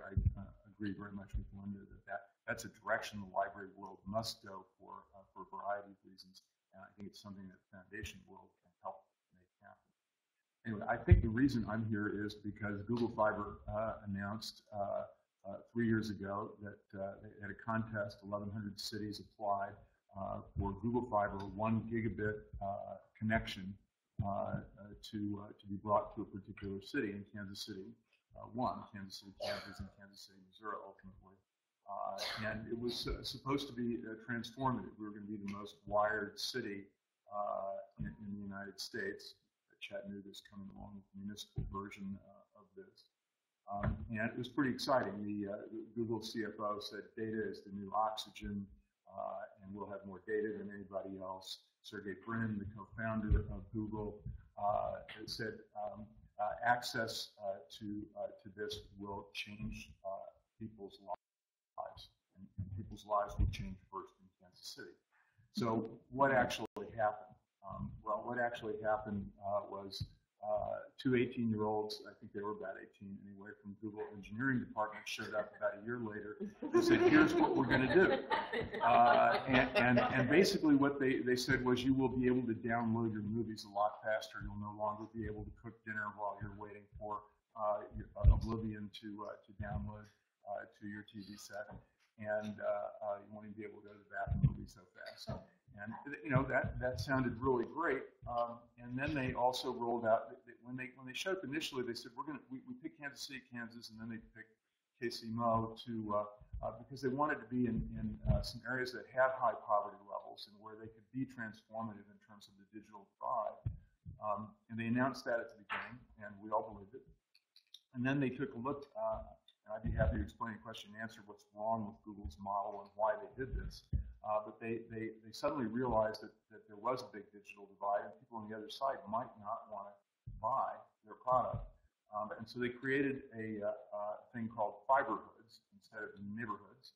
agree very much with Linda that's a direction the library world must go for a variety of reasons, and I think it's something that the foundation world can help make happen. Anyway, I think the reason I'm here is because Google Fiber announced 3 years ago that they had a contest, 1,100 cities applied for Google Fiber 1 gigabit connection to be brought to a particular city in Kansas City. Kansas City, Kansas, and Kansas City, Missouri, ultimately. And it was supposed to be transformative. We were going to be the most wired city in the United States. Chattanooga is coming along with the municipal version of this. And it was pretty exciting. The Google CFO said data is the new oxygen, and we'll have more data than anybody else. Sergey Brin, the co-founder of Google, said access to this will change people's lives, and people's lives will change first in Kansas City. So what actually happened? Well, what actually happened was two 18-year-olds, I think they were about 18 anyway, from Google engineering department showed up about a year later and said, here's what we're going to do. And basically what they said was you will be able to download your movies a lot faster. You'll no longer be able to cook dinner while you're waiting for Oblivion to download to your TV set. And you won't even be able to go to the bathroom, it'll be so fast. And you know that sounded really great. And then they also rolled out when they showed up initially, they said we picked Kansas City, Kansas, and then they picked KCMO because they wanted to be in some areas that had high poverty levels and where they could be transformative in terms of the digital divide. And they announced that at the beginning, and we all believed it. And then they took a look. And I'd be happy to explain a question and answer what's wrong with Google's model and why they did this. But they suddenly realized that there was a big digital divide and people on the other side might not want to buy their product. And so they created a thing called fiberhoods instead of neighborhoods.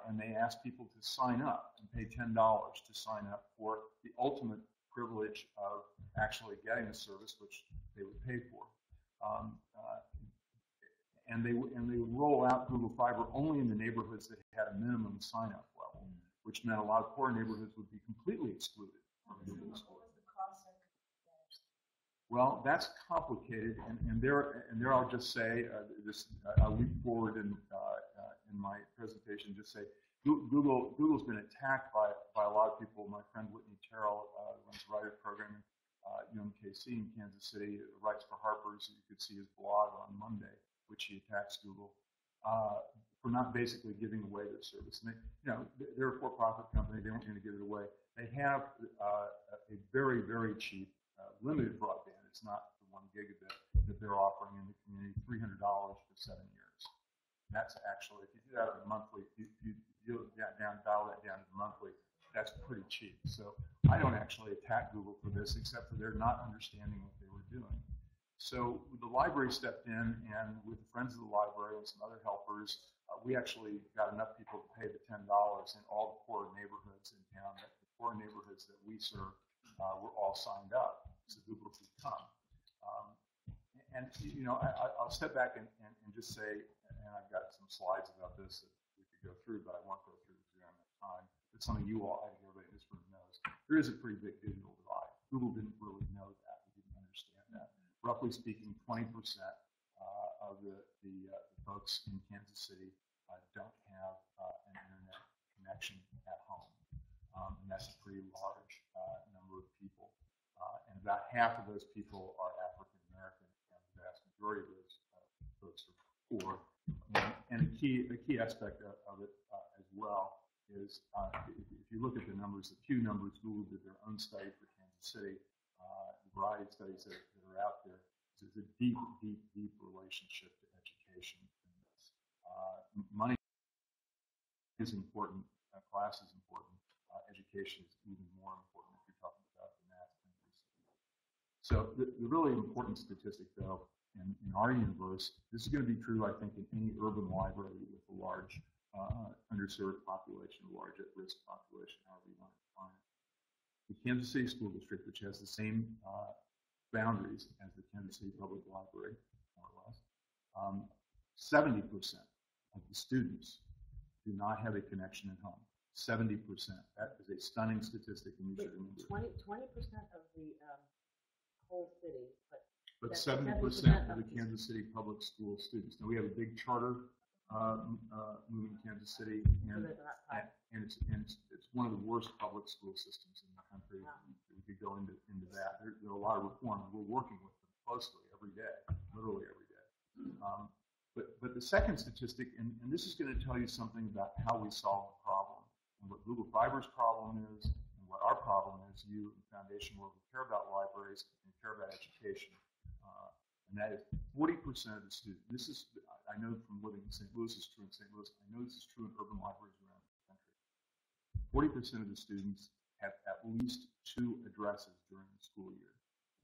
And they asked people to sign up and pay $10 to sign up for the ultimate privilege of actually getting the service, which they would pay for. And they would roll out Google Fiber only in the neighborhoods that had a minimum sign-up level, which meant a lot of poor neighborhoods would be completely excluded from Google's. Well, that's complicated, and there I'll just say I'll leap forward in my presentation. Just say Google's been attacked by a lot of people. My friend Whitney Terrell runs a writer program at UMKC in Kansas City, writes for Harper's. You could see his blog on Monday, which he attacks Google for not basically giving away their service. And they're a for-profit company. They weren't going to give it away. They have a very, very cheap limited broadband. It's not the 1 gigabit that they're offering in the community, $300 for 7 years. And that's actually, if you do that on a monthly, if you dial that down to the monthly, that's pretty cheap. So I don't actually attack Google for this, except for they're not understanding what they were doing. So the library stepped in, and with the Friends of the Library and some other helpers, we actually got enough people to pay the $10 in all the poor neighborhoods in town. The poor neighborhoods that we serve were all signed up, so Google could come. And I'll step back and just say, and I've got some slides about this that we could go through, but I won't go through because we don't have time. But some of you all, I think everybody in this room knows, there is a pretty big digital divide. Google didn't really know that. We didn't understand that. Roughly speaking, 20% of the folks in Kansas City don't have an internet connection at home. And that's a pretty large number of people. And about half of those people are African American, and the vast majority of those folks are poor. And a key aspect of it as well is if you look at the numbers, the Pew numbers, Google did their own study for Kansas City, the variety of studies that are out there. There's a deep, deep, deep relationship to education in this. Money is important, class is important, education is even more important if you're talking about the math countries. So the really important statistic, though, in our universe, this is going to be true, I think, in any urban library with a large underserved population, a large at-risk population, however you want to define it. The Kansas City School District, which has the same boundaries as the Kansas City Public Library, more or less, 70% of the students do not have a connection at home. 70%. That is a stunning statistic, and you should remember. 20% of the whole city, but 70% of the Kansas City public school students. Now we have a big charter moving Kansas City, and it's one of the worst public school systems in the country. Wow. We could go into that. There are a lot of reform, and we're working with them closely every day, literally every day. But the second statistic, and this is going to tell you something about how we solve the problem, and what Google Fiber's problem is, and what our problem is, you and Foundation World, we care about libraries and care about education. And that is 40% of the students. This is, I know from living in St. Louis, it's true in St. Louis. I know this is true in urban libraries around the country. 40% of the students have at least 2 addresses during the school year.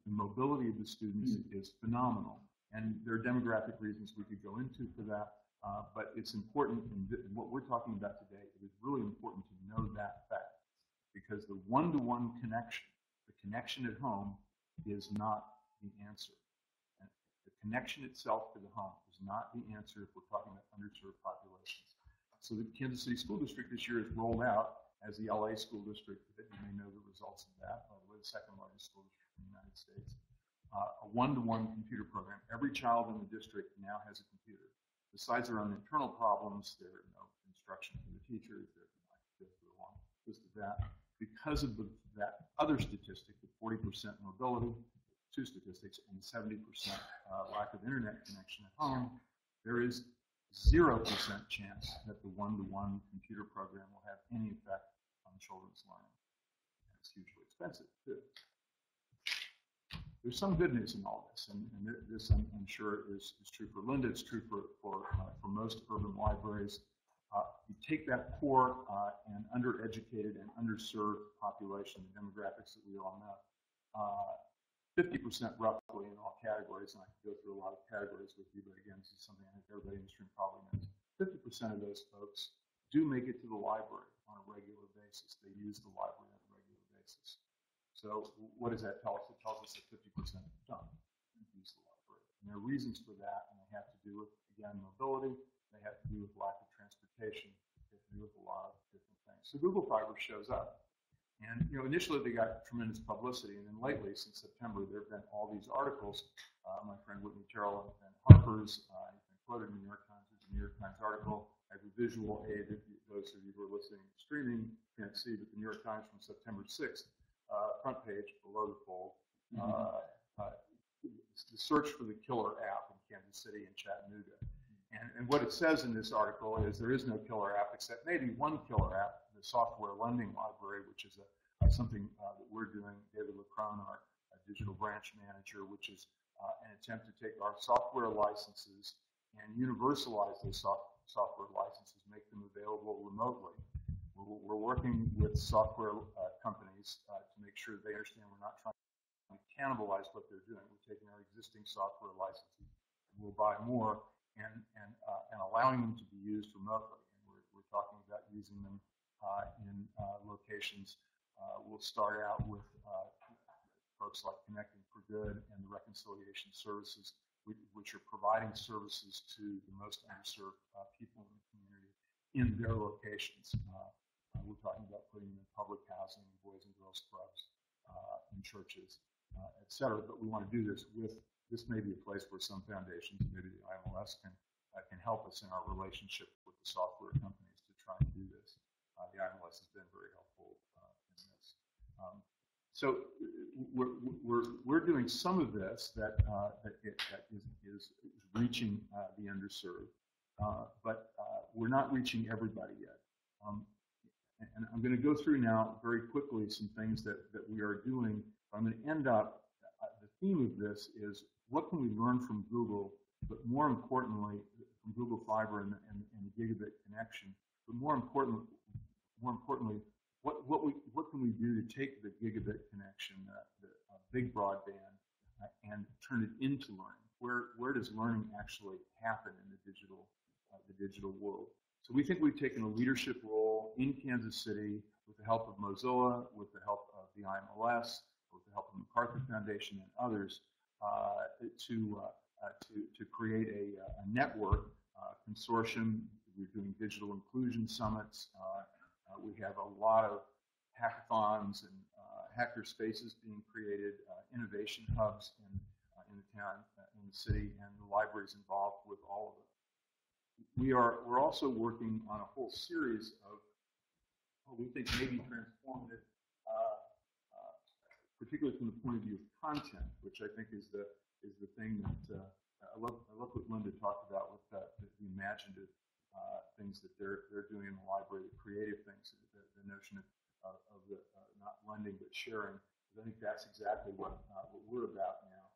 The mobility of the students is phenomenal. And there are demographic reasons we could go into for that. But it's important, in what we're talking about today, it is really important to know that fact. Because the one-to-one connection, the connection at home, is not the answer. The connection itself to the home is not the answer if we're talking about underserved populations. So the Kansas City School District this year has rolled out, as the LA School District, you may know the results of that, by the way, the second largest school district in the United States, a one-to-one computer program. Every child in the district now has a computer. Besides their own internal problems, there are no instruction for the teachers, there's a long list of that. Because of that other statistic, the 40% mobility, 2 statistics, and 70% lack of internet connection at home, there is 0% chance that the one-to-one computer program will have any effect on children's learning. And it's hugely expensive, too. There's some good news in all this, and this I'm sure is true for Linda, it's true for most urban libraries. You take that poor and undereducated and underserved population, the demographics that we all know, 50% roughly in all categories, and I could go through a lot of categories with you, but again, this is something I think everybody in this room probably knows. 50% of those folks do make it to the library on a regular basis. They use the library on a regular basis. So what does that tell us? It tells us that 50% don't use the library. And there are reasons for that, and they have to do with, again, mobility. They have to do with lack of transportation. They have to do with a lot of different things. So Google Fiber shows up. And initially they got tremendous publicity, and then lately, since September, there have been all these articles. My friend Whitney Terrell and Harper's, he's been quoted in the New York Times. There's a New York Times article. I have a visual aid. Those of you who are listening and streaming can't see, but the New York Times from September 6th, front page below the fold, the search for the killer app in Kansas City and Chattanooga. And what it says in this article is there is no killer app, except maybe one killer app, the Software Lending Library, which is something that we're doing, David LeCrone, our digital branch manager, which is an attempt to take our software licenses and universalize those software licenses, make them available remotely. We're working with software companies to make sure they understand we're not trying to cannibalize what they're doing. We're taking our existing software licenses, and we'll buy more, and allowing them to be used remotely. And we're talking about using them in locations. We'll start out with folks like Connecting for Good and the Reconciliation Services, which are providing services to the most underserved people in the community in their locations. We're talking about putting them in public housing, boys and girls clubs, in churches, et cetera. But we want to do this with, this may be a place where some foundations, maybe the IMLS can help us in our relationship with the software companies to try and do this. The IMLS has been very helpful in this. So we're doing some of this that is reaching the underserved, but we're not reaching everybody yet. And I'm going to go through now very quickly some things that we are doing. I'm going to end up, the theme of this is what can we learn from Google, but more importantly, from Google Fiber and the gigabit connection, but more importantly, what can we do to take the gigabit connection, the big broadband, and turn it into learning? Where does learning actually happen in the digital world? So we think we've taken a leadership role in Kansas City with the help of Mozilla, with the help of the IMLS, with the help of the MacArthur Foundation and others, to create a network consortium. We're doing digital inclusion summits. We have a lot of hackathons and hacker spaces being created, innovation hubs in the town, in the city, and the libraries involved with all of it. We're also working on a whole series of what we think may be transformative, particularly from the point of view of content, which I think is the thing that I love what Linda talked about with the imaginative things that they're doing in the library, the creative things, the notion of the not lending but sharing. I think that's exactly what we're about now,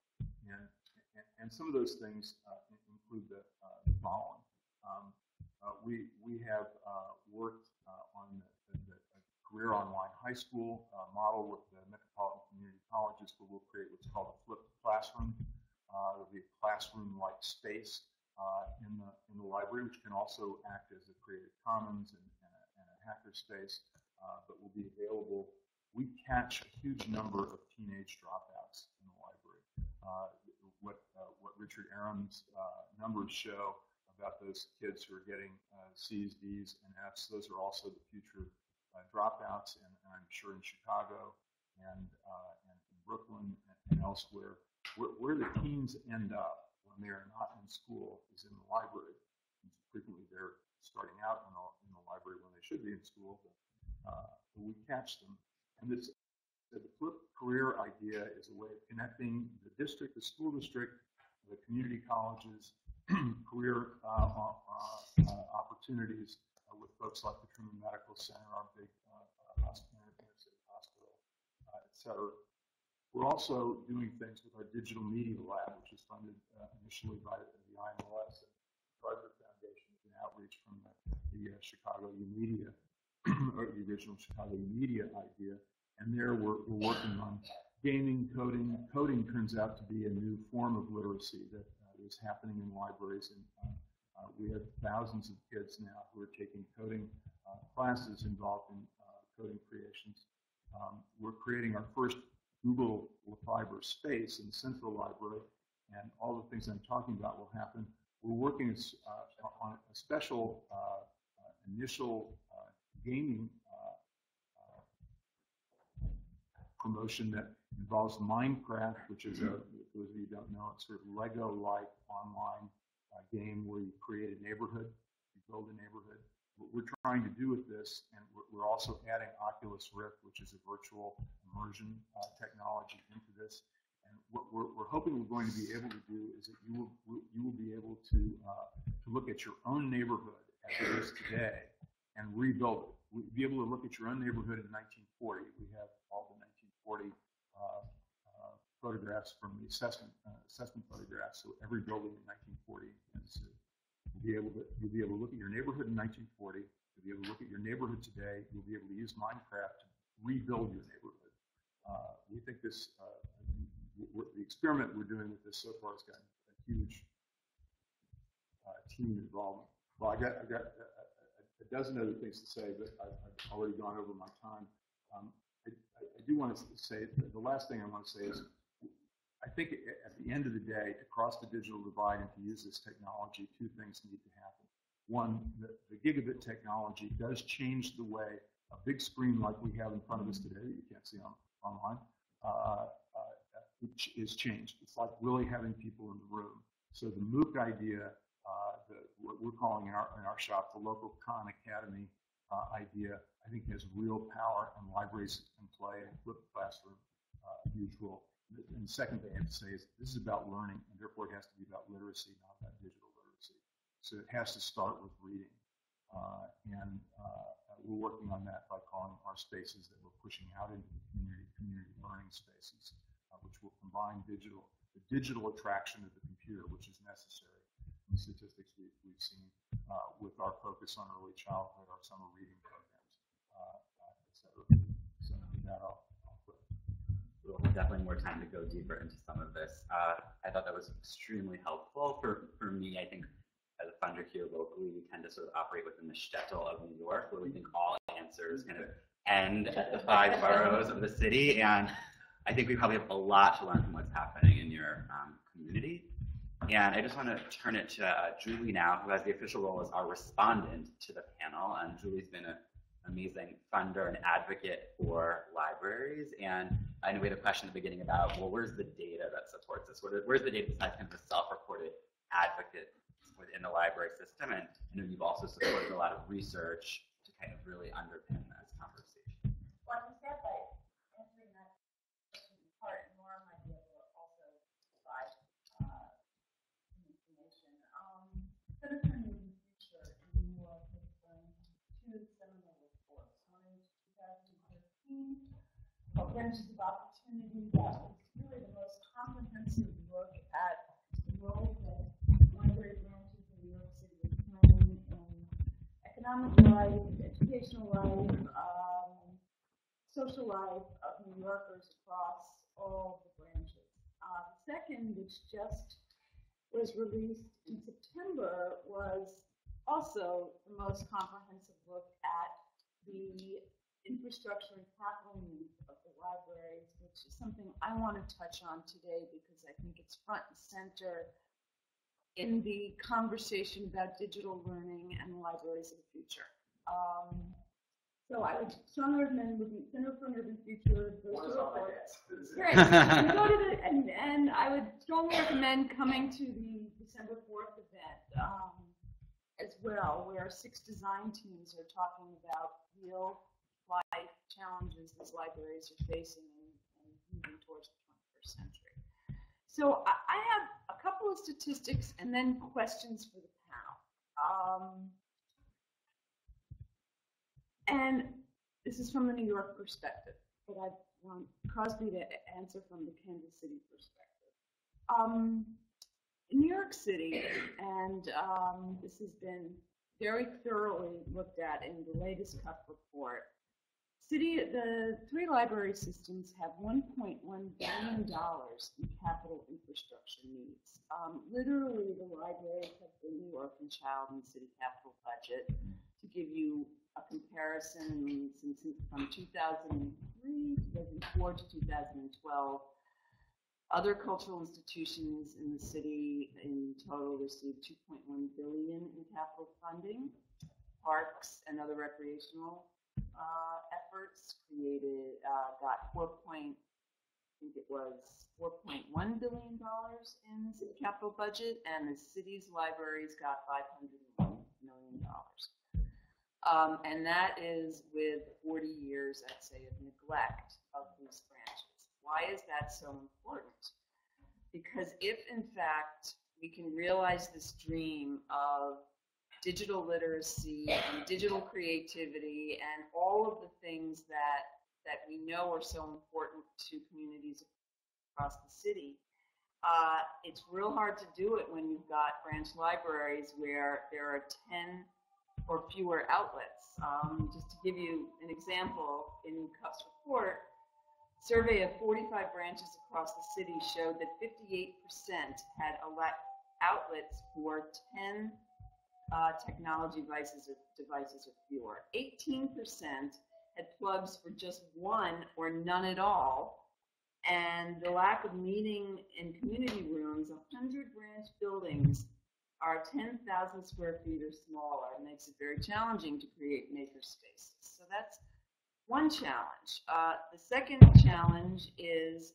and some of those things include the following. We have worked on the career online high school model with the metropolitan community colleges, where we'll create what's called a flipped classroom. There'll be a classroom-like space in the library, which can also act as a Creative Commons and a hacker space, but will be available. We catch a huge number of teenage dropouts in the library. What Richard Aron's numbers show about those kids who are getting C's, D's, and F's, those are also the future dropouts, and I'm sure in Chicago and in Brooklyn and elsewhere. Where the teens end up when they are not in school is in the library. And frequently they're starting out in the library when they should be in school, but we catch them. And the flipped career idea is a way of connecting the district, the school district, the community colleges, career opportunities with folks like the Truman Medical Center, our big hospital, et cetera. We're also doing things with our digital media lab, which is funded initially by the IMLS and MacArthur Foundation, with an outreach from the Chicago U-Media, or the original Chicago U-Media idea. And there we're working on gaming, coding. Coding turns out to be a new form of literacy that is happening in libraries. And we have thousands of kids now who are taking coding classes involved in coding creations. We're creating our first Google Fiber space in the Central Library, and all the things I'm talking about will happen. We're working on a special initial gaming promotion that involves Minecraft, which is, for those of you who don't know, it's sort of Lego-like online game where you create a neighborhood, you build a neighborhood. What we're trying to do with this, and we're also adding Oculus Rift, which is a virtual immersion technology into this. And what we're hoping we're going to be able to do is that you will be able to look at your own neighborhood as it is today and rebuild it. We'll be able to look at your own neighborhood in 1940. We have all the 1940 photographs from the assessment photographs. So every building in 1940 is. You'll be able to look at your neighborhood in 1940. You'll be able to look at your neighborhood today. You'll be able to use Minecraft to rebuild your neighborhood. We think this, the experiment we're doing with this so far has gotten a huge team involvement. Well, I got a dozen other things to say, but I've already gone over my time. I do want to say, the last thing I want to say is, I think at the end of the day, to cross the digital divide and to use this technology, two things need to happen. One, the gigabit technology does change the way a big screen like we have in front of us today, that you can't see online, is changed. It's like really having people in the room. So the MOOC idea, what we're calling in our shop the local Khan Academy idea, I think has real power, and libraries can play and flipped classroom a huge role. And the second thing I have to say is this is about learning, and therefore it has to be about literacy, not about digital literacy. So it has to start with reading. And we're working on that by calling our spaces that we're pushing out into community learning spaces, which will combine the digital attraction of the computer, which is necessary. In statistics we've seen with our focus on early childhood, our summer reading programs, et cetera. So with that, I'll quit. We'll have definitely more time to go deeper into some of this. I thought that was extremely helpful for me. I think as a funder here locally, we tend to sort of operate within the shtetl of New York, where we think all answers kind of end at the 5 boroughs of the city. And I think we probably have a lot to learn from what's happening in your community. And I just want to turn it to Julie now, who has the official role as our respondent to the panel. And Julie's been an amazing funder and advocate for libraries. And I know we had a question at the beginning about, well, where's the data that supports this? Where's the data besides kind of a self-reported advocate within the library system? And I know you've also supported a lot of research to kind of really underpin this conversation. Well, I can start by answering that question in part. Maura might be able to also provide some information. Pinkerton in the future in New York has done 2 seminal reports. One in 2013 called Branches of Opportunity. That was really the most comprehensive look at the role that library branches in New York City are playing in economic life, educational life, social life of New Yorkers across all the branches. The second, which just was released in September, was also the most comprehensive look at the infrastructure and capital needs of the libraries, which is something I want to touch on today because I think it's front and center in the conversation about digital learning and the libraries of the future. So I would strongly recommend looking at Center for Urban Future, those 2 reports. Great. Go to the, and I would strongly recommend coming to the December 4th event as well, where 6 design teams are talking about real life challenges these libraries are facing and moving towards the 21st century. So I have a couple of statistics and then questions for the panel. And this is from the New York perspective, but I want Crosby to answer from the Kansas City perspective. In New York City, and this has been very thoroughly looked at in the latest CUF report, the 3 library systems have $1.1 billion in capital infrastructure needs. Literally, the libraries have the New York and Child and City capital budget. To give you a comparison, since from 2003, 2004 to 2012, other cultural institutions in the city in total received $2.1 billion in capital funding. Parks and other recreational efforts got $4.1 billion in the city capital budget, and the city's libraries got $501 million. And that is with 40 years, I'd say, of neglect of these branches. Why is that so important? Because if, in fact, we can realize this dream of digital literacy and digital creativity and all of the things that we know are so important to communities across the city, it's real hard to do it when you've got branch libraries where there are 10 or fewer outlets. Just to give you an example, in CUF's report, survey of 45 branches across the city showed that 58% had outlets for 10 technology devices or fewer. 18% had plugs for just 1 or none at all. And the lack of meeting in community rooms, 100 branch buildings are 10,000 square feet or smaller. It makes it very challenging to create maker spaces. So that's one challenge. The second challenge is,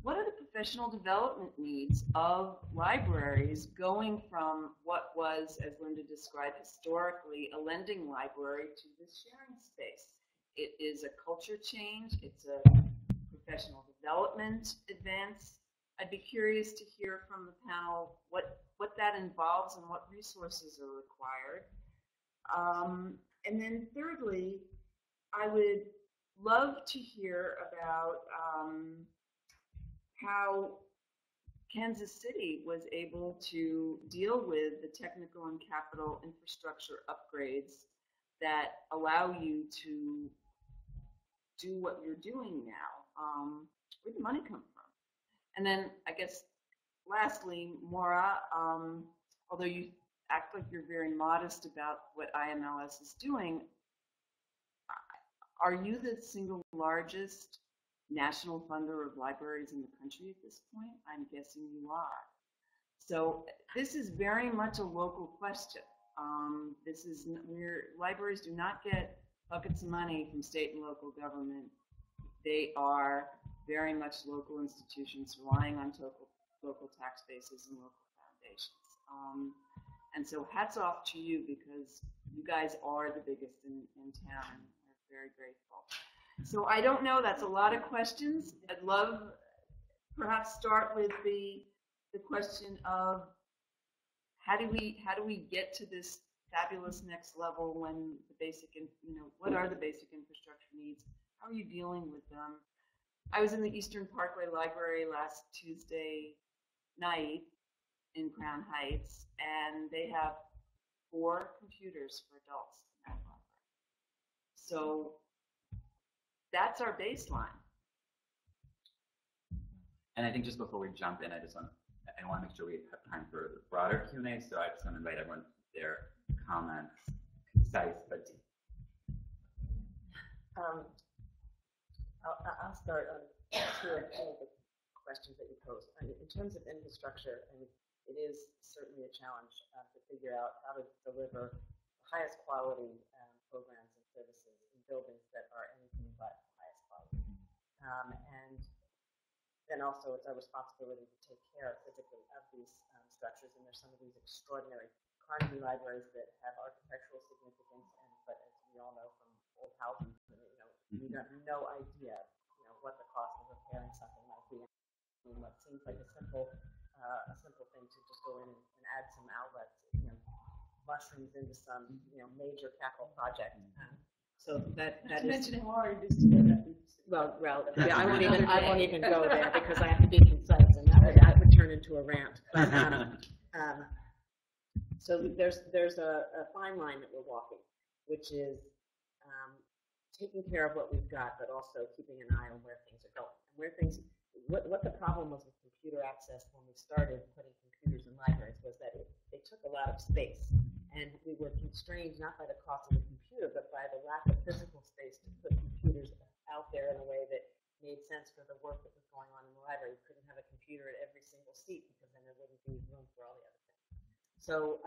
what are the professional development needs of libraries going from what was, as Linda described historically, a lending library to this sharing space? It is a culture change. It's a professional development advance. I'd be curious to hear from the panel what that involves and what resources are required. And then thirdly, I would love to hear about how Kansas City was able to deal with the technical and capital infrastructure upgrades that allow you to do what you're doing now. Where'd the money come from? And then I guess lastly, Maura, although you act like you're very modest about what IMLS is doing, are you the single largest national funder of libraries in the country at this point? I'm guessing you are. So this is very much a local question. This is where libraries do not get buckets of money from state and local government. They are very much local institutions relying on local tax bases and local foundations. And so hats off to you, because you guys are the biggest in town. We're very grateful. So I don't know, that's a lot of questions. I'd love perhaps start with the question of how do we get to this fabulous next level when the basic, what are the basic infrastructure needs? How are you dealing with them? I was in the Eastern Parkway Library last Tuesday night in Crown Heights, and they have 4 computers for adults in that library. So that's our baseline. And I think just before we jump in, I want to make sure we have time for the broader Q&A, so I just want to invite everyone to their comments, concise but deep. I'll start on two of the questions that you posed. In terms of infrastructure, it is certainly a challenge to figure out how to deliver the highest quality programs and services in buildings that are anything but highest quality. And then also it's our responsibility to take care physically of these structures. And there's some of these extraordinary Carnegie libraries that have architectural significance, but as we all know from old houses, you have no idea, what the cost of repairing something might be. And what seems like a simple thing to just go in and add some outlets, mushrooms into some, major capital project. So that is. Mention how hard it is to do that. Well, yeah, I won't even go there because I have to be concise, and that would turn into a rant. So there's a fine line that we're walking, which is taking care of what we've got, but also keeping an eye on where things are going. And what the problem was with computer access when we started putting computers in libraries was that they took a lot of space, and we were constrained not by the cost of the computer, but by the lack of physical space to put computers out there in a way that made sense for the work that was going on in the library. We couldn't have a computer at every single seat because then there wouldn't be room for all the other things. So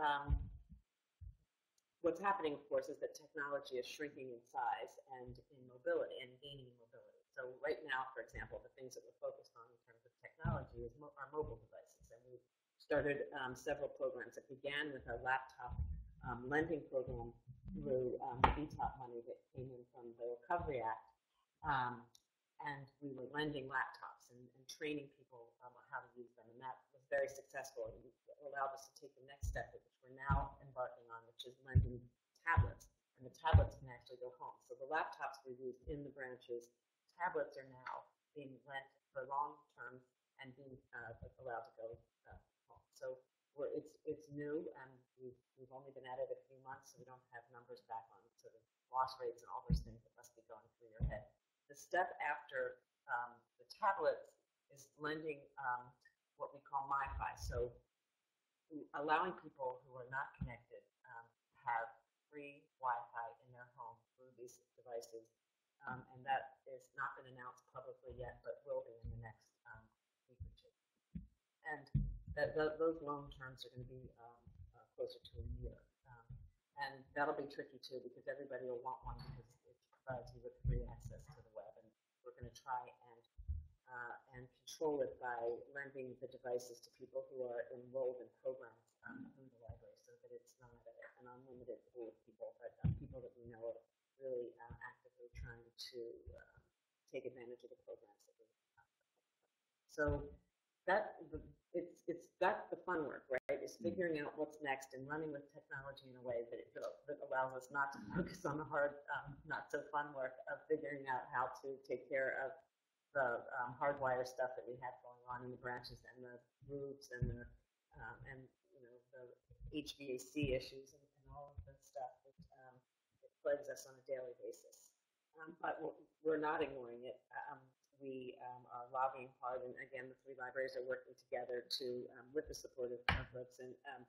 what's happening, of course, is that technology is shrinking in size and in mobility and gaining in mobility. So right now, for example, the things that we're focused on in terms of technology is our mobile devices. And we've started several programs that began with a laptop lending program through the BTOP money that came in from the Recovery Act. And we were lending laptops and training people on how to use them. And that was very successful. And it allowed us to take the next step, which we're now embarking on, which is lending tablets. And the tablets can actually go home. So the laptops were used in the branches. Tablets are now being lent for long term and being allowed to go home. So it's new, and we've only been at it a few months, so we don't have numbers back on sort of loss rates and all those things that must be going through your head. The step after the tablets is lending what we call MiFi. So allowing people who are not connected have free Wi-Fi in their home through these devices. And that is not been announced publicly yet, but will be in the next week or two. And those loan terms are going to be closer to a year. And that'll be tricky too, because everybody will want one because it provides you with free access to the web. And we're going to try and control it by lending the devices to people who are enrolled in programs through the library, so that it's not an unlimited pool of people, but people that we know are really actively trying to take advantage of the programs that we have. So that's the fun work, right? Is figuring out what's next and running with technology in a way that allows us not to focus on the hard, not so fun work of figuring out how to take care of the hardwire stuff that we have going on in the branches and the roofs and the HVAC issues and all of the stuff that plagues us on a daily basis. But we're not ignoring it. We are lobbying hard, and again, the three libraries are working together to, with the support of Revson and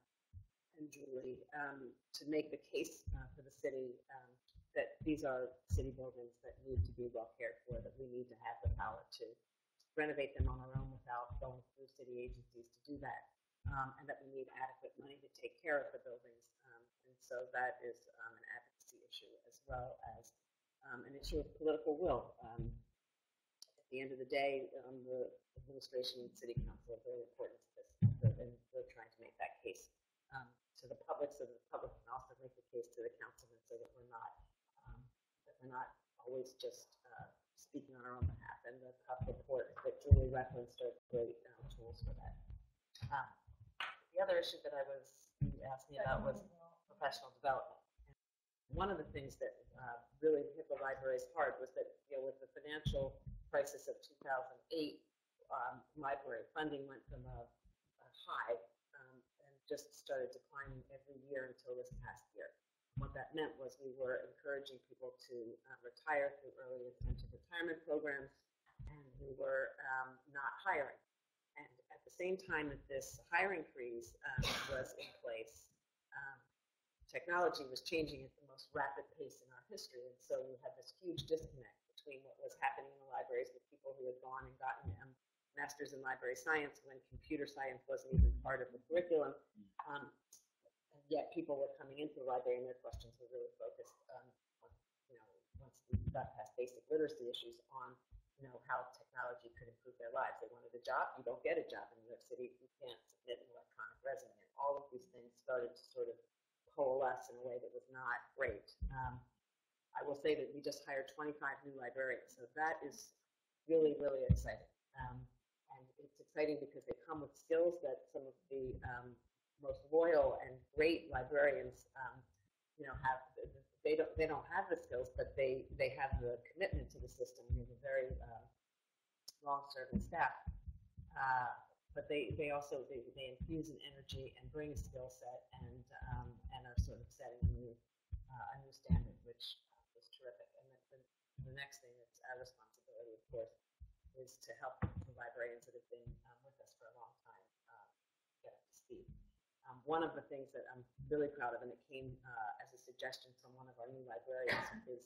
Julie, to make the case for the city that these are city buildings that need to be well cared for, that we need to have the power to renovate them on our own without going through city agencies to do that, and that we need adequate money to take care of the buildings. And so that is an advocacy issue as well as an issue of political will. At the end of the day, the administration and city council are very important to this, and we're trying to make that case to the public, so that the public can also make the case to the councilman, so that we're not always just speaking on our own behalf. And the CUP report that Julie referenced are great tools for that. The other issue that you asked me about was professional development. One of the things that really hit the libraries hard was that, with the financial crisis of 2008, library funding went from a high and just started declining every year until this past year. What that meant was we were encouraging people to retire through early intensive retirement programs, and we were not hiring. And at the same time that this hiring freeze was in place, technology was changing at the most rapid pace in our history, and so we had this huge disconnect between what was happening in the libraries with people who had gone and gotten a master's in library science when computer science wasn't even part of the curriculum, and yet people were coming into the library and their questions were really focused on, once we got past basic literacy issues, on how technology could improve their lives. They wanted a job. You don't get a job in New York City if you can't submit an electronic resume. And all of these things started to sort of coalesce in a way that was not great. I will say that we just hired 25 new librarians, so that is really, really exciting. And it's exciting because they come with skills that some of the most loyal and great librarians, have. They don't have the skills, but they have the commitment to the system. We have a very long-serving staff. But they also infuse an energy and bring a skill set and are sort of setting a new standard, which is terrific. And the next thing that's our responsibility, of course, is to help the librarians that have been with us for a long time get up to speed. One of the things that I'm really proud of, and it came as a suggestion from one of our new librarians, is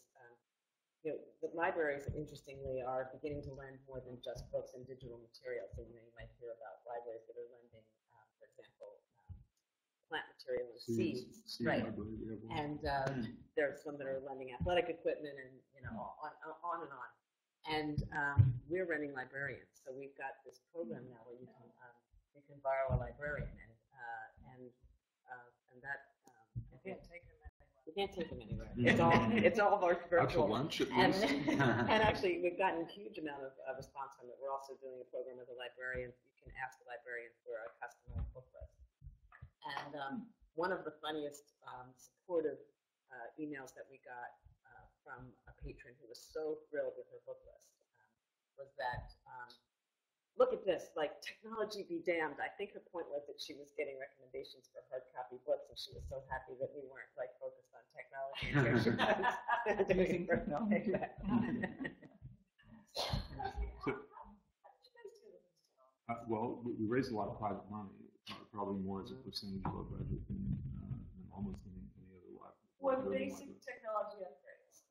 the libraries, interestingly, are beginning to lend more than just books and digital materials. And you might hear about libraries that are lending, for example, plant material and seeds, right? And there are some that are lending athletic equipment, and on and on. And we're renting librarians, so we've got this program now where you can borrow a librarian, and that you can't take them anywhere. You can't take them anywhere. It's all virtual. Out to lunch at and, least. And actually, we've gotten a huge amount of response from it. We're also doing a program with the librarians. You can ask the librarian for a custom book list. And one of the funniest supportive emails that we got from a patron who was so thrilled with her book list was that, look at this, like, technology be damned. I think her point was that she was getting recommendations for hard copy books, and she was so happy that we weren't focused on technology. Well, we raised a lot of private money, probably more as a percentage of our budget than almost any other library. What basic technology upgrades?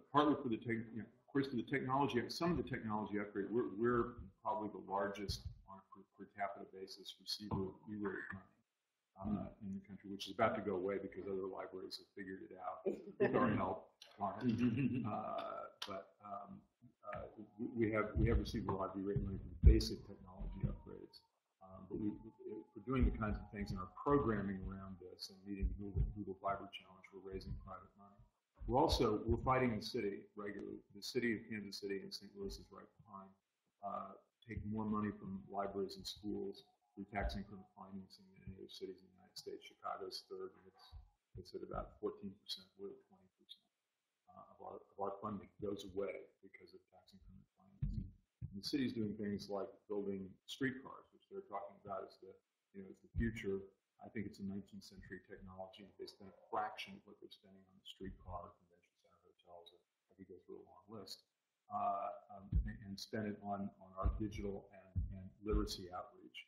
Partly for the of course, for the technology, some of the technology upgrade, we're probably the largest on a per capita basis receiver e-rate money in the country, which is about to go away because other libraries have figured it out with our help. We have received a lot of e-rate money for basic technology upgrades. But we're doing the kinds of things in our programming around this and meeting the Google Fiber Challenge. We're raising private money. We're fighting the city regularly. The city of Kansas City and St. Louis is right behind, take more money from libraries and schools through tax increment financing than any other cities in the United States. Chicago's third, and it's at about 14%. We're at 20%. Of our funding goes away because of tax increment financing. And the city's doing things like building streetcars, which they're talking about as the future. I think it's a 19th century technology. They spend a fraction of what they're spending on the streetcar, convention center, hotels. I could go through a long list. And spend it on our digital and literacy outreach.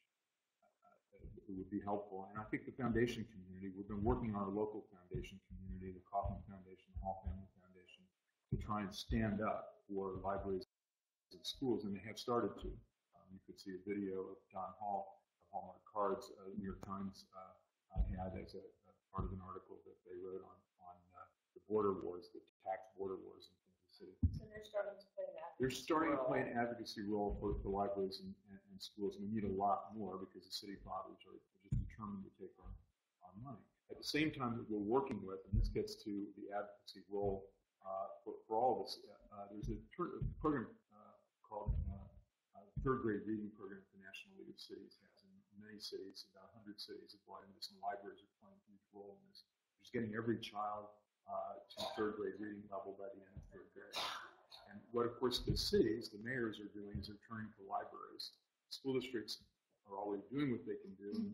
It would be helpful. And I think the foundation community, we've been working on our local foundation community, the Kaufman Foundation, the Hall Family Foundation, to try and stand up for libraries and schools, and they have started to. You could see a video of Don Hall of Hallmark Cards, New York Times had as a part of an article that they wrote on the border wars, the tax border wars in the city. So they're starting to play that. They're starting to play an advocacy role for libraries and schools. We need a lot more because the city fathers are just determined to take our money. At the same time that we're working with, and this gets to the advocacy role for all of us, there's a program called Third Grade Reading Program that the National League of Cities has in many cities. About 100 cities have bought into this, and libraries are playing a huge role in this. Just getting every child to third grade reading level by the end of third grade. And what, of course, the cities, the mayors are doing is they're turning to libraries. School districts are already doing what they can do, and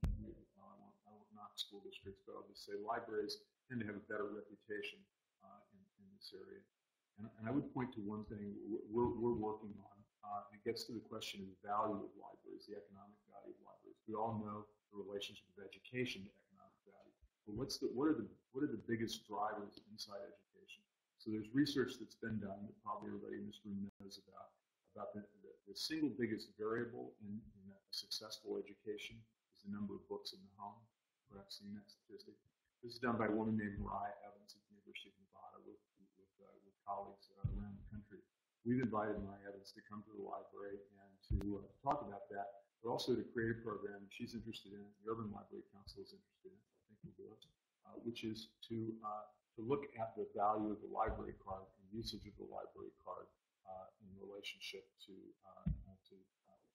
I won't knock school districts, but I'll just say libraries tend to have a better reputation in this area. And I would point to one thing we're working on. It gets to the question of the value of libraries, the economic value of libraries. We all know the relationship of education to economic value. But what are the biggest drivers inside education? So there's research that's been done that probably everybody in this room knows about the single biggest variable in a successful education is the number of books in the home. Perhaps seen that statistic. This is done by a woman named Maura Evans at the University of Nevada with colleagues around the country. We've invited Maura Evans to come to the library and to talk about that, but also to create a program she's interested in, the Urban Library Council is interested in, I think we'll do it, which is to look at the value of the library card and usage of the library card in relationship to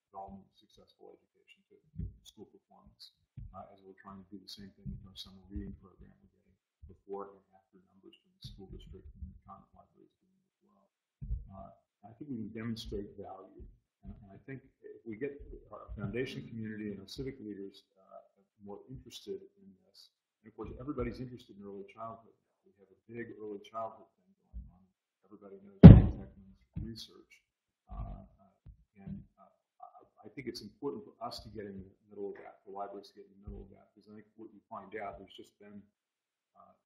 development of successful education, to school performance, as we're trying to do the same thing with our summer reading program. We're getting before and after numbers from the school district and the common libraries doing it as well. I think we can demonstrate value, and I think if we get our foundation community and our civic leaders more interested in this, and of course everybody's interested in early childhood. We have a big early childhood thing going on. Everybody knows Techman's research, and I think it's important for us to get in the middle of that, for libraries to get in the middle of that, because I think what you find out, there's just been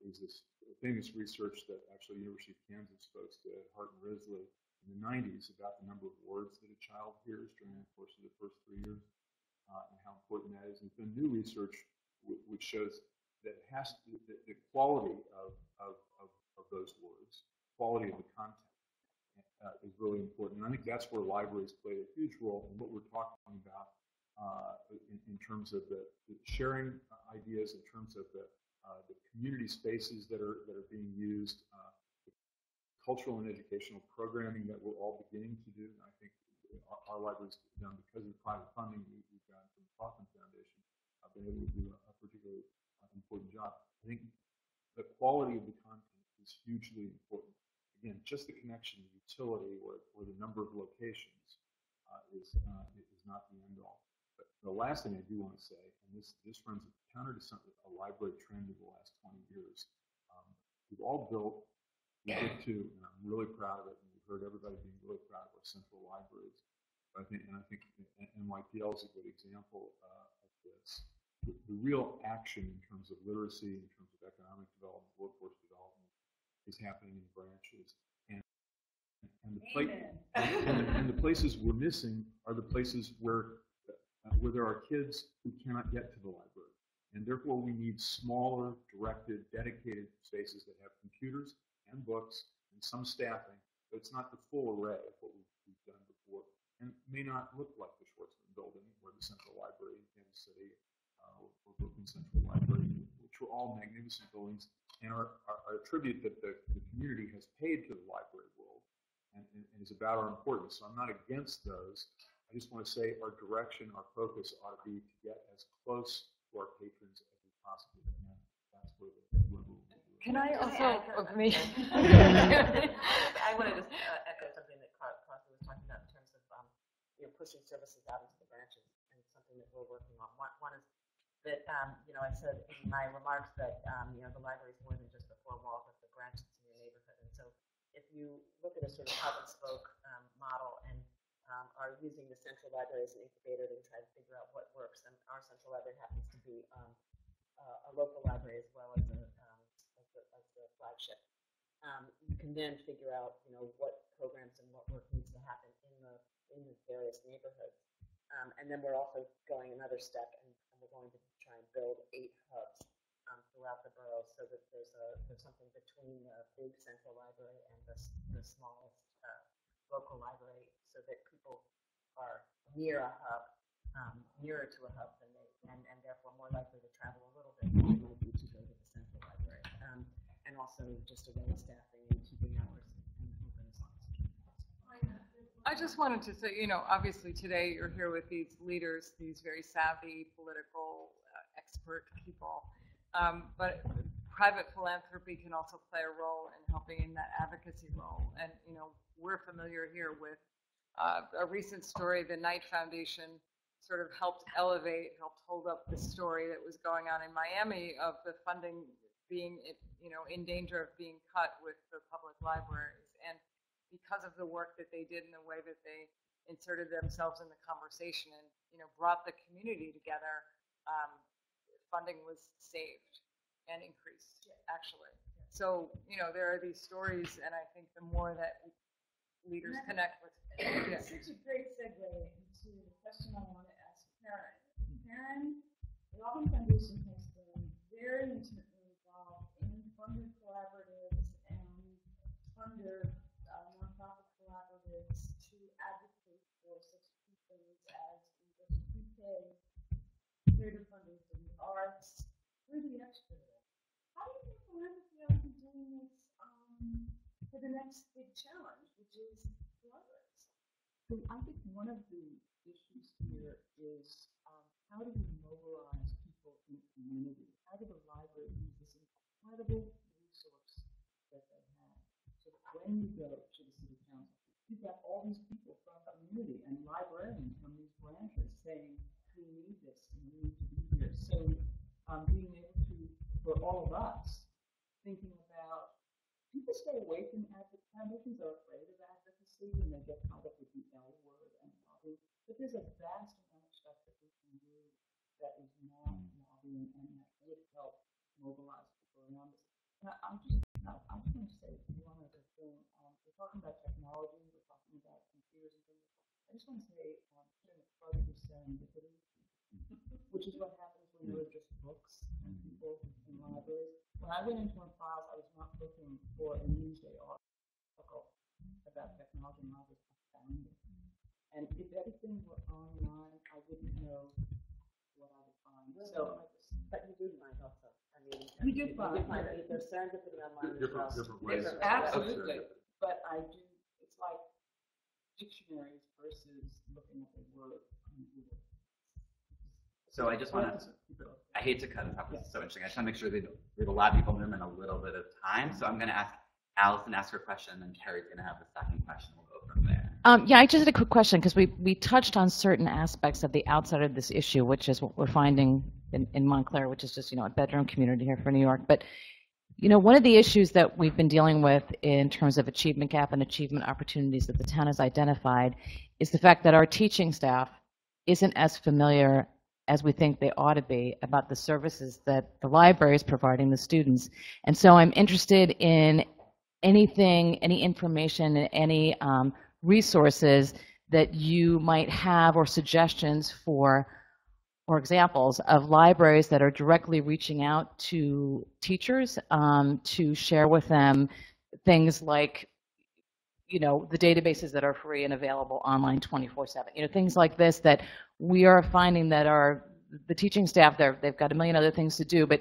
there's this famous research that actually University of Kansas folks did, Hart and Risley, in the 90s about the number of words that a child hears during the course of the first 3 years, and how important that is. And there's been new research which shows that the quality of those words, quality of the content, is really important. And I think that's where libraries play a huge role in what we're talking about in terms of the sharing ideas, in terms of the community spaces that are being used, the cultural and educational programming that we're all beginning to do. And I think our libraries have done, because of the private funding we've gotten from the Kaufman Foundation, have been able to do a particularly important job. I think the quality of the content is hugely important. Again, just the connection, the utility, or the number of locations is not the end all. But the last thing I do want to say, and this runs counter to a library trend of the last 20 years, we've all built, we did too, and I'm really proud of it, and we've heard everybody being really proud of our central libraries. I think NYPL is a good example of this. The real action in terms of literacy, in terms of economic development, workforce development, is happening in branches. And the places we're missing are the places where there are kids who cannot get to the library. And therefore we need smaller, directed, dedicated spaces that have computers and books and some staffing, but it's not the full array of what we've done before. And it may not look like the Schwartzman building or the Central Library in Kansas City or Brooklyn Central Library, which are all magnificent buildings and are a tribute that the community has paid to the library world and is about our importance. So I'm not against those. I just want to say our direction, our focus ought to be to get as close to our patrons as we possibly can. That's where we'll Can I also? I want to just echo something that Crosby was talking about in terms of pushing services out into the branches, and something that we're working on. One is that I said in my remarks that the library is more than just the four walls of the branches in your neighborhood, and so if you look at a sort of hub and spoke model and are using the central library as an incubator to try to figure out what works, and our central library happens to be a local library as well as the flagship. You can then figure out, what programs and what work needs to happen in the various neighborhoods. And then we're also going another step, and we're going to try and build 8 hubs throughout the borough, so that there's something between the big central library and the smallest local library, so that people are near a hub, nearer to a hub than and therefore more likely to travel a little bit than they might be to go to the central library. And also just a way of staffing and keeping hours and open as long as I just wanted to say, obviously today you're here with these leaders, these very savvy political expert people, but private philanthropy can also play a role in helping in that advocacy role. And, we're familiar here with a recent story. The Knight Foundation sort of helped hold up the story that was going on in Miami of the funding being, in danger of being cut with the public libraries. And because of the work that they did and the way that they inserted themselves in the conversation and, brought the community together, funding was saved and increased, actually. So, there are these stories, and I think the more that leaders connect with. It's such a great segue into the question I want to ask Karen. Karen, the Altman Foundation has been very intimately involved in funder collaboratives and funder nonprofit collaboratives to advocate for such things as university pay, creative funding for the arts. We're the expert. How do you think philanthropy ought to be doing this for the next big challenge, which is libraries? So I think one of the issues here is how do we mobilize people in the community? How do the library use this incredible resource that they have? So that when you go to the city council, you've got all these people from the community and librarians from these branches saying, we need this and we need to be here. So being able to, for all of us, thinking about, people stay away from advocacy. Foundations are afraid of advocacy and they get caught up with the L word and lobbying. But there's a vast amount of stuff that we can do that is not lobbying and that would help mobilize people around us. And I just want to say one other thing. We're talking about technology, we're talking about computers and things. I just want to say, putting a plug for serendipity, which is what happens when there are just books and people in libraries. When I went into my files, I was not looking for a Newsday article about technology, and I just found it. And if everything were online, I wouldn't know what I would find. So I just, but you do find also. I mean, you do find it. There's serendipity online as well. Different ways. Absolutely. But I do. It's like dictionaries versus looking at the word on Google. So I just want to, I hate to cut this off, this is so interesting. I just want to make sure that we have a lot of people in the room and a little bit of time. So I'm going to ask Allison ask her question, and then Carrie's going to have the second question. We'll go from there. Yeah, I just had a quick question because we touched on certain aspects of the outside of this issue, which is what we're finding in Montclair, which is just, a bedroom community here for New York. But, one of the issues that we've been dealing with in terms of achievement gap and achievement opportunities that the town has identified is the fact that our teaching staff isn't as familiar as we think they ought to be about the services that the library is providing the students. And so I'm interested in anything, any information, any resources that you might have or suggestions for, or examples of libraries that are directly reaching out to teachers to share with them things like, the databases that are free and available online 24/7. Things like this that we are finding that the teaching staff they've got a million other things to do, but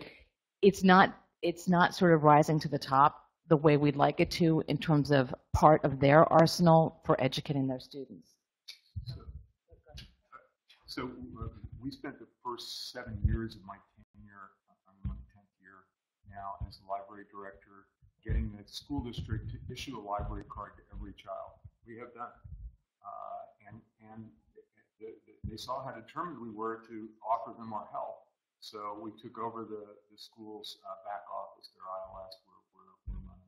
it's not sort of rising to the top the way we'd like it to in terms of part of their arsenal for educating their students. So we spent the first 7 years of my tenure, I'm in my 10th year now as a library director, getting the school district to issue a library card to every child. We have done it. And they saw how determined we were to offer them our help. So we took over the school's back office, their ILS. We're running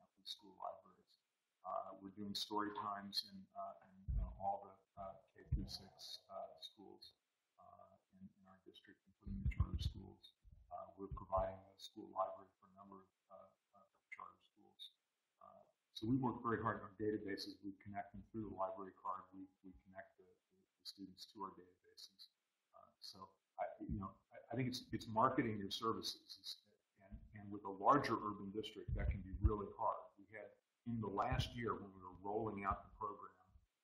out the school libraries. We're doing story times in all the K through 6 schools in our district, including the charter schools. We're providing a school library for a number of charter schools. So we work very hard on databases. We connect them through the library card. We connect the students to our databases. So I think it's marketing your services, and with a larger urban district, that can be really hard. We had in the last year when we were rolling out the program,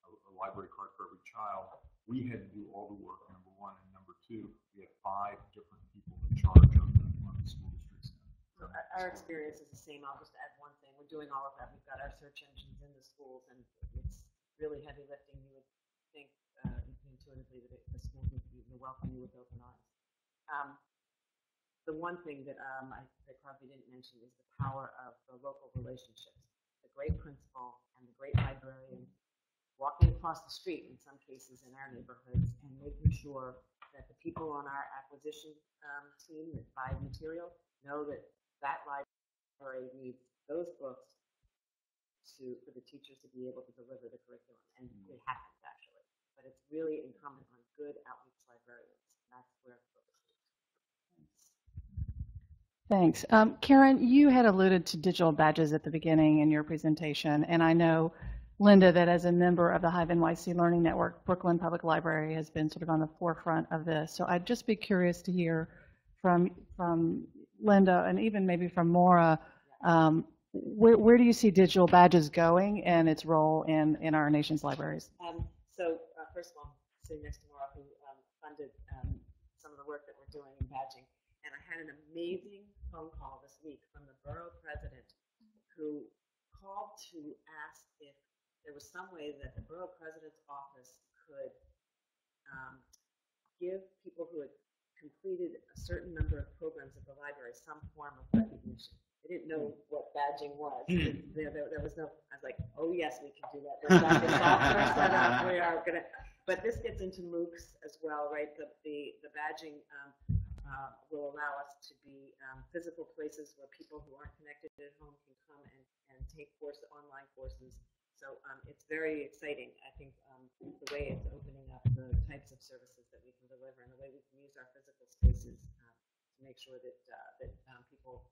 a library card for every child, we had to do all the work, number one, and number two, we had 5 different people in charge of the school districts. So our experience is the same. I'll just add one thing. We're doing all of that. We've got our search engines in the schools, and it's really heavy lifting. You would think intuitively that the schools would welcome you with open eyes. The one thing that that Crosby didn't mention is the power of the local relationships. The great principal and the great librarian walking across the street, in some cases in our neighborhoods, and making sure that the people on our acquisition team that buy material know that that library needs those books for the teachers to be able to deliver the curriculum. And it happens, actually. But it's really incumbent on good outreach librarians. That's where the focus is. Thanks. Karen, you had alluded to digital badges at the beginning in your presentation, and I know, Linda, that as a member of the Hive NYC Learning Network, Brooklyn Public Library has been sort of on the forefront of this. So I'd just be curious to hear from Linda and even maybe from Maura, where do you see digital badges going and its role in our nation's libraries? First of all, I'm sitting next to Maura, who funded some of the work that we're doing in badging. And I had an amazing phone call this week from the borough president who called to ask if there was some way that the borough president's office could give people who had completed a certain number of programs at the library some form of recognition. They didn't know what badging was. There was no, I was like, oh yes, we can do that. There's like a software set up. We are going to, but this gets into MOOCs as well, right? The badging will allow us to be physical places where people who aren't connected at home can come and take online courses. So it's very exciting. I think the way it's opening up the types of services that we can deliver and the way we can use our physical spaces to make sure that people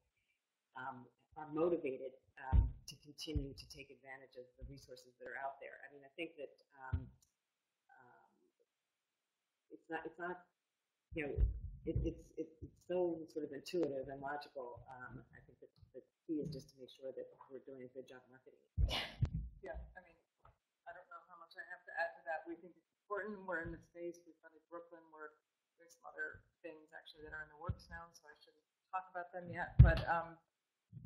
are motivated to continue to take advantage of the resources that are out there. I mean, I think that it's not it's so sort of intuitive and logical. I think that the key is just to make sure that we're doing a good job marketing. Yeah, I mean, I don't know how much I have to add to that. We think it's important. We're in the space. We funded Brooklyn. There's some other things actually that are in the works now, so I shouldn't talk about them yet. But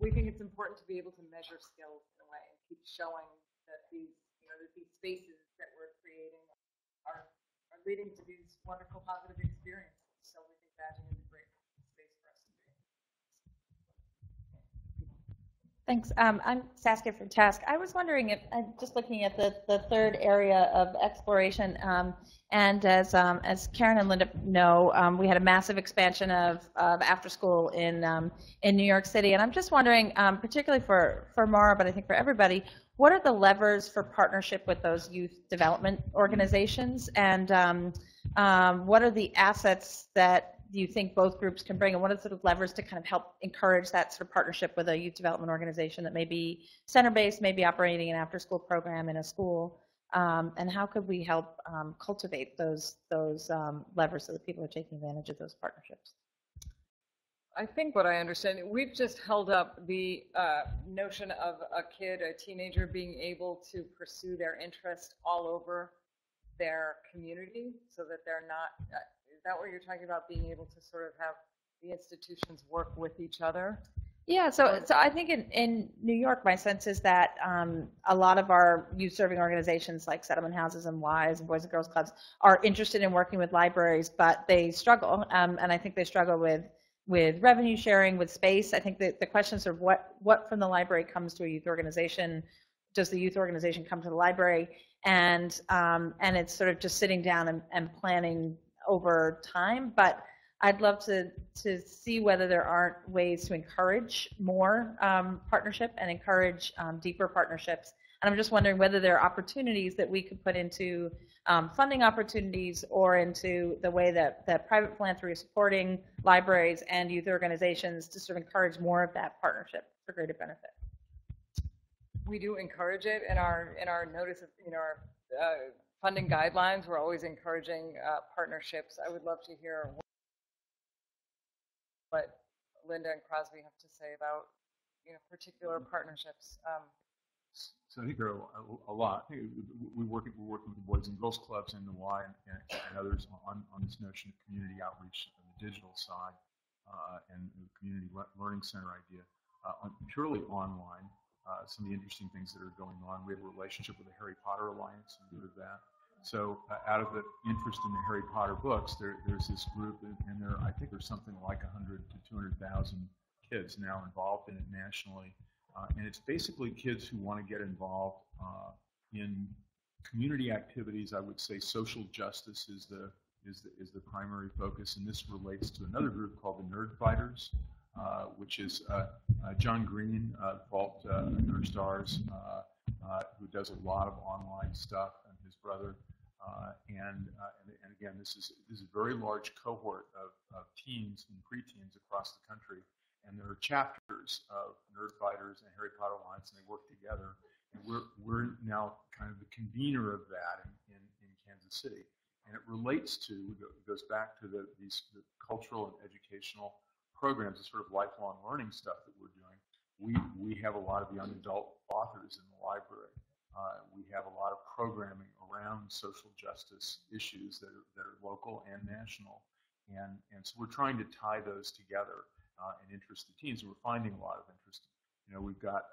we think it's important to be able to measure skills in a way and keep showing that these spaces that we're creating are leading to these wonderful positive experiences. So we think badging is a great space for us to be. Thanks. I'm Saskia from Task. I was wondering if, just looking at the third area of exploration, and as Karen and Linda know, we had a massive expansion of after school in New York City, and I'm just wondering, particularly for Maura, but I think for everybody, what are the levers for partnership with those youth development organizations, and what are the assets that you think both groups can bring, and what are the sort of levers to kind of help encourage that sort of partnership with a youth development organization that may be center-based, maybe operating an after-school program in a school, and how could we help cultivate those levers so that people are taking advantage of those partnerships? I think what I understand, we've just held up the notion of a teenager, being able to pursue their interest all over their community so that they're not, is that what you're talking about, being able to sort of have the institutions work with each other? Yeah, so I think in New York, my sense is that a lot of our youth-serving organizations like Settlement Houses and WISE and Boys and Girls Clubs are interested in working with libraries, but they struggle, and I think they struggle with revenue sharing, with space. I think that the questions are what from the library comes to a youth organization. Does the youth organization come to the library? And it's sort of just sitting down and planning over time, but I'd love to see whether there aren't ways to encourage more partnership and encourage deeper partnerships. And I'm just wondering whether there are opportunities that we could put into funding opportunities or into the way that private philanthropy is supporting libraries and youth organizations to sort of encourage more of that partnership for greater benefit. We do encourage it in our notice of our funding guidelines. We're always encouraging partnerships. I would love to hear what Linda and Crosby have to say about particular partnerships. So I think there are a lot. I think we're working with the Boys and Girls Clubs and the Y and others on this notion of community outreach on the digital side and the community learning center idea. Purely online, some of the interesting things that are going on. We have a relationship with the Harry Potter Alliance and of that. So out of the interest in the Harry Potter books, there's this group, and I think there's something like 100 to 200,000 kids now involved in it nationally. And it's basically kids who want to get involved in community activities. I would say social justice is the primary focus, and this relates to another group called the Nerd Fighters, which is John Green, Vault Nerd Stars, who does a lot of online stuff, and his brother. And again, this is a very large cohort of teens and preteens across the country. And there are chapters of Nerd Fighters and Harry Potter Alliance, and they work together. And we're now kind of the convener of that in Kansas City. And it relates to, it goes back to the cultural and educational programs, the sort of lifelong learning stuff that we're doing. We have a lot of young adult authors in the library. We have a lot of programming around social justice issues that are local and national. And so we're trying to tie those together and interest the teens. And we're finding a lot of interest. We've got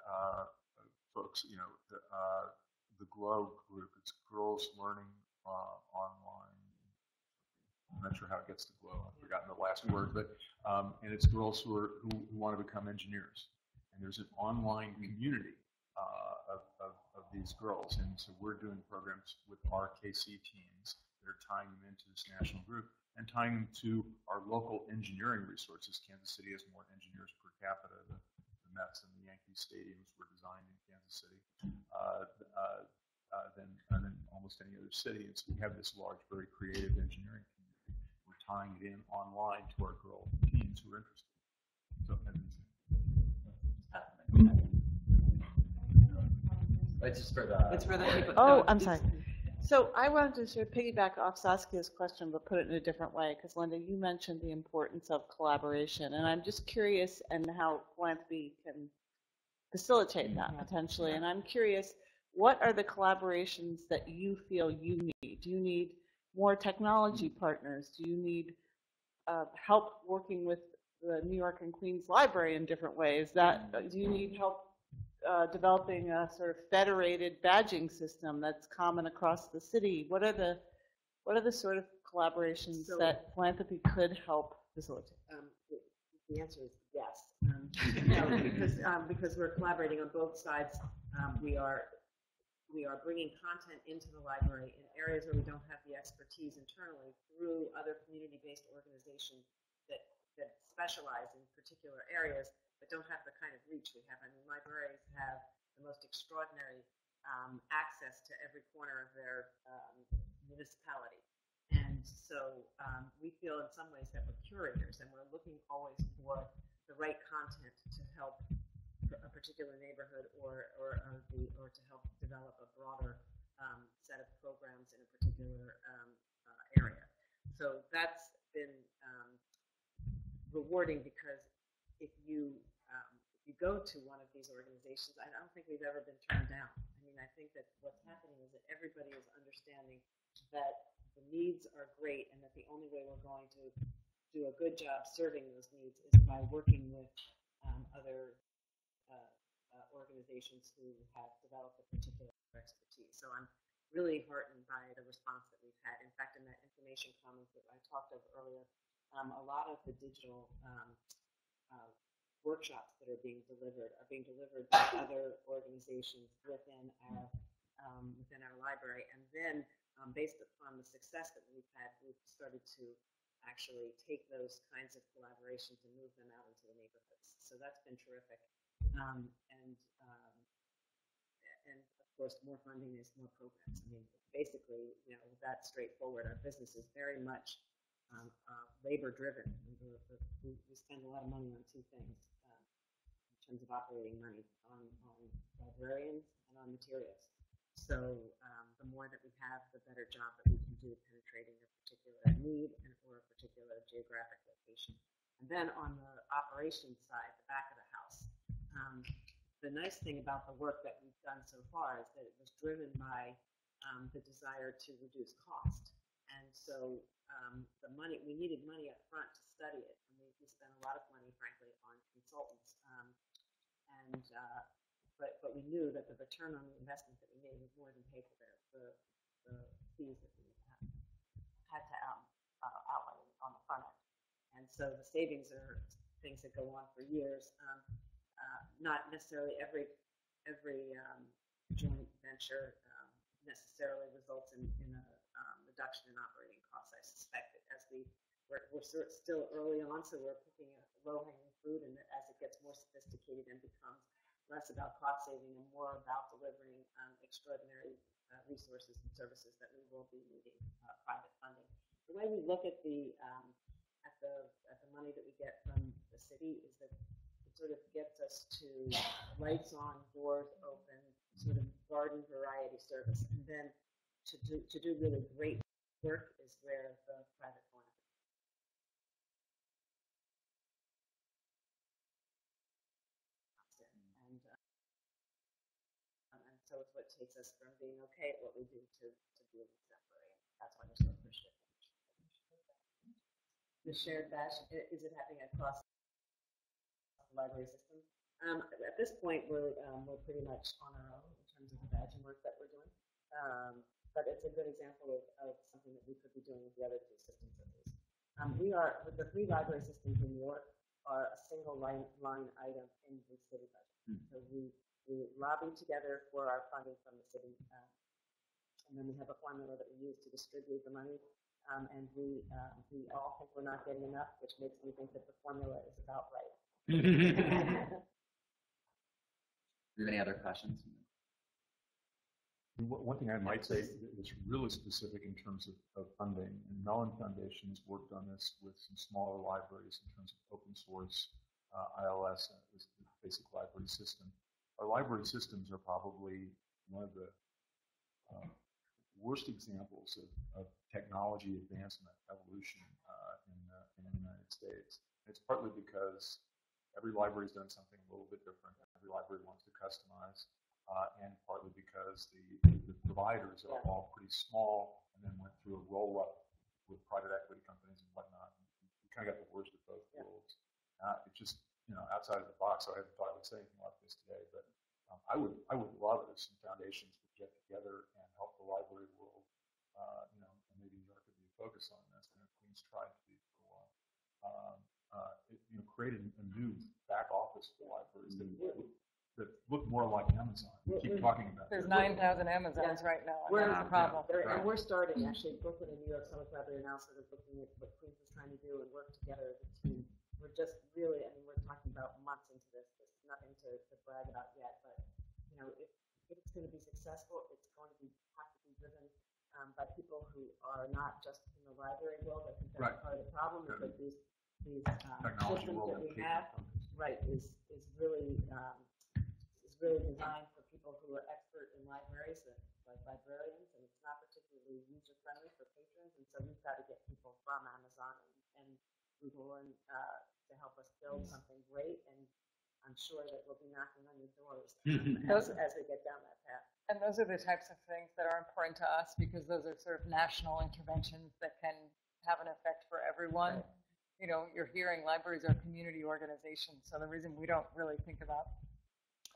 folks, the GLOW group, it's Girls Learning Online. I'm not sure how it gets to GLOW. I've forgotten the last word, but and it's girls who want to become engineers. And there's an online community of these girls, and so we're doing programs with our KC teams that are tying them into this national group and tying them to our local engineering resources. Kansas City has more engineers per capita. The Mets and the Yankee stadiums were designed in Kansas City than almost any other city. And so we have this large, very creative engineering community. We're tying it in online to our girl teens who are interested. So, it's just for the. It's for the people. Oh, I'm sorry. So I wanted to sort of piggyback off Saskia's question, but put it in a different way, because Linda, you mentioned the importance of collaboration, and I'm just curious and how philanthropy can facilitate that potentially. And I'm curious, what are the collaborations that you feel you need? Do you need more technology partners? Do you need help working with the New York and Queens Library in different ways? Do you need help developing a sort of federated badging system that's common across the city? What are the sort of collaborations that philanthropy could help facilitate? The answer is yes, because we're collaborating on both sides. We are bringing content into the library in areas where we don't have the expertise internally through other community-based organizations that specialize in particular areas but don't have the kind of reach we have. I mean, libraries have the most extraordinary access to every corner of their municipality. And so we feel in some ways that we're curators, and we're looking always for the right content to help a particular neighborhood or to help develop a broader set of programs in a particular area. So that's been rewarding, because if you go to one of these organizations, I don't think we've ever been turned down. I mean, I think that what's happening is that everybody is understanding that the needs are great, and that the only way we're going to do a good job serving those needs is by working with other organizations who have developed a particular expertise. So I'm really heartened by the response that we've had. In fact, in that information commons that I talked of earlier, a lot of the digital workshops that are being delivered by other organizations within our library. And then, based upon the success that we've had, we've started to actually take those kinds of collaborations and move them out into the neighborhoods. So that's been terrific. And of course, more funding is more programs. I mean, basically, that's straightforward. Our business is very much labor-driven. We spend a lot of money on two things in terms of operating money, on librarians and on materials. So the more that we have, the better job that we can do penetrating a particular need or a particular geographic location. And then on the operations side, the back of the house, the nice thing about the work that we've done so far is that it was driven by the desire to reduce cost. And so the money, we needed money up front to study it. And we spent a lot of money, frankly, on consultants. But we knew that the return on the investment that we made was more than pay for the fees that we had to outlay on the front end. And so the savings are things that go on for years. Not necessarily every joint venture necessarily results in a reduction in operating costs. I suspect that we're still early on, so we're picking a low-hanging fruit, and that as it gets more sophisticated and becomes less about cost saving and more about delivering extraordinary resources and services, that we will be needing private funding. The way we look at the money that we get from the city is that sort of gets us to lights on, doors open, sort of garden variety service. And then to do really great work is where the private philanthropy. And so it's what takes us from being okay at what we do to being exemplary. That's why we're so appreciative. The shared badge, is it happening across library system? At this point, we're pretty much on our own in terms of the badging work that we're doing. But it's a good example of something that we could be doing with the other two systems at least. With the 3 library systems in New York are a single line item in the city budget. So we lobby together for our funding from the city, and then we have a formula that we use to distribute the money. And we all think we're not getting enough, which makes me think that the formula is about right. Do you have any other questions? One thing I might say is really specific in terms of funding, and Mellon Foundation has worked on this with some smaller libraries in terms of open source ILS, the basic library system. Our library systems are probably one of the worst examples of technology advancement evolution in the United States. It's partly because every library's done something a little bit different. Every library wants to customize, and partly because the providers are all pretty small and then went through a roll-up with private equity companies and whatnot. We kind of got the worst of both worlds. It's just, outside of the box, so I haven't thought I would say anything like this today, but I would love it if some foundations would get together and help the library world, and maybe New York would be a focus on this, and Queens tried to be for a while. Created a new back office for libraries that look more like Amazon. We keep talking about There's 9,000 Amazons right now. That's the problem. And we're starting, actually, Brooklyn and New York Summit Library now sort of looking at what Queens is trying to do and work together as a team. We're just really, we're talking about months into this. There's nothing to brag about yet, but, if it's going to be successful, it's going to have to be driven by people who are not just in the library world. I think that's part of the problem, is that these systems that we have, is really designed for people who are expert in libraries, like librarians, and it's not particularly user friendly for patrons. And so we've got to get people from Amazon and Google and to help us build something great. And I'm sure that we'll be knocking on your doors as we get down that path. And those are the types of things that are important to us, because those are sort of national interventions that can have an effect for everyone. you know, you're hearing libraries are community organizations. So the reason we don't really think about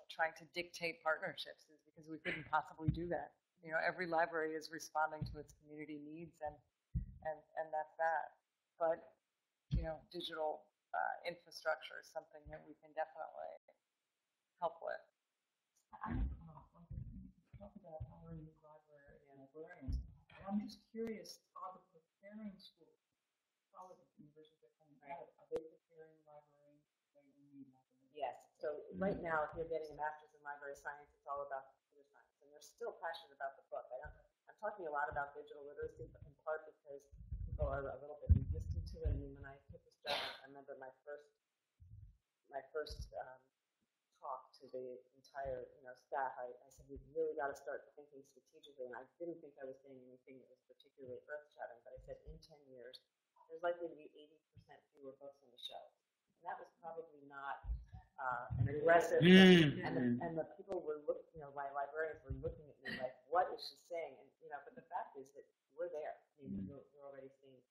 trying to dictate partnerships is because we couldn't possibly do that. You know, every library is responding to its community needs, and that's that. But, you know, digital infrastructure is something that we can definitely help with. Talk about hiring new library and librarians. And I'm just curious, are the preparing schools, college universities that come out, are they preparing librarians the way we need librarians? Yes. So right now, if you're getting a master's in library science, it's all about computer science, and they're still passionate about the book. I'm talking a lot about digital literacy, but in part because people are a little bit resistant to it. I mean, when I took this job, I remember my first talk to the entire staff. I said, we've really got to start thinking strategically, and I didn't think I was saying anything that was particularly earth-shattering, but I said in 10 years, there's likely to be 80% fewer books on the shelves. And that was probably not an aggressive thing. And the people were looking, my librarians were looking at me like, what is she saying? And but the fact is that we're there. I mean, we're already seeing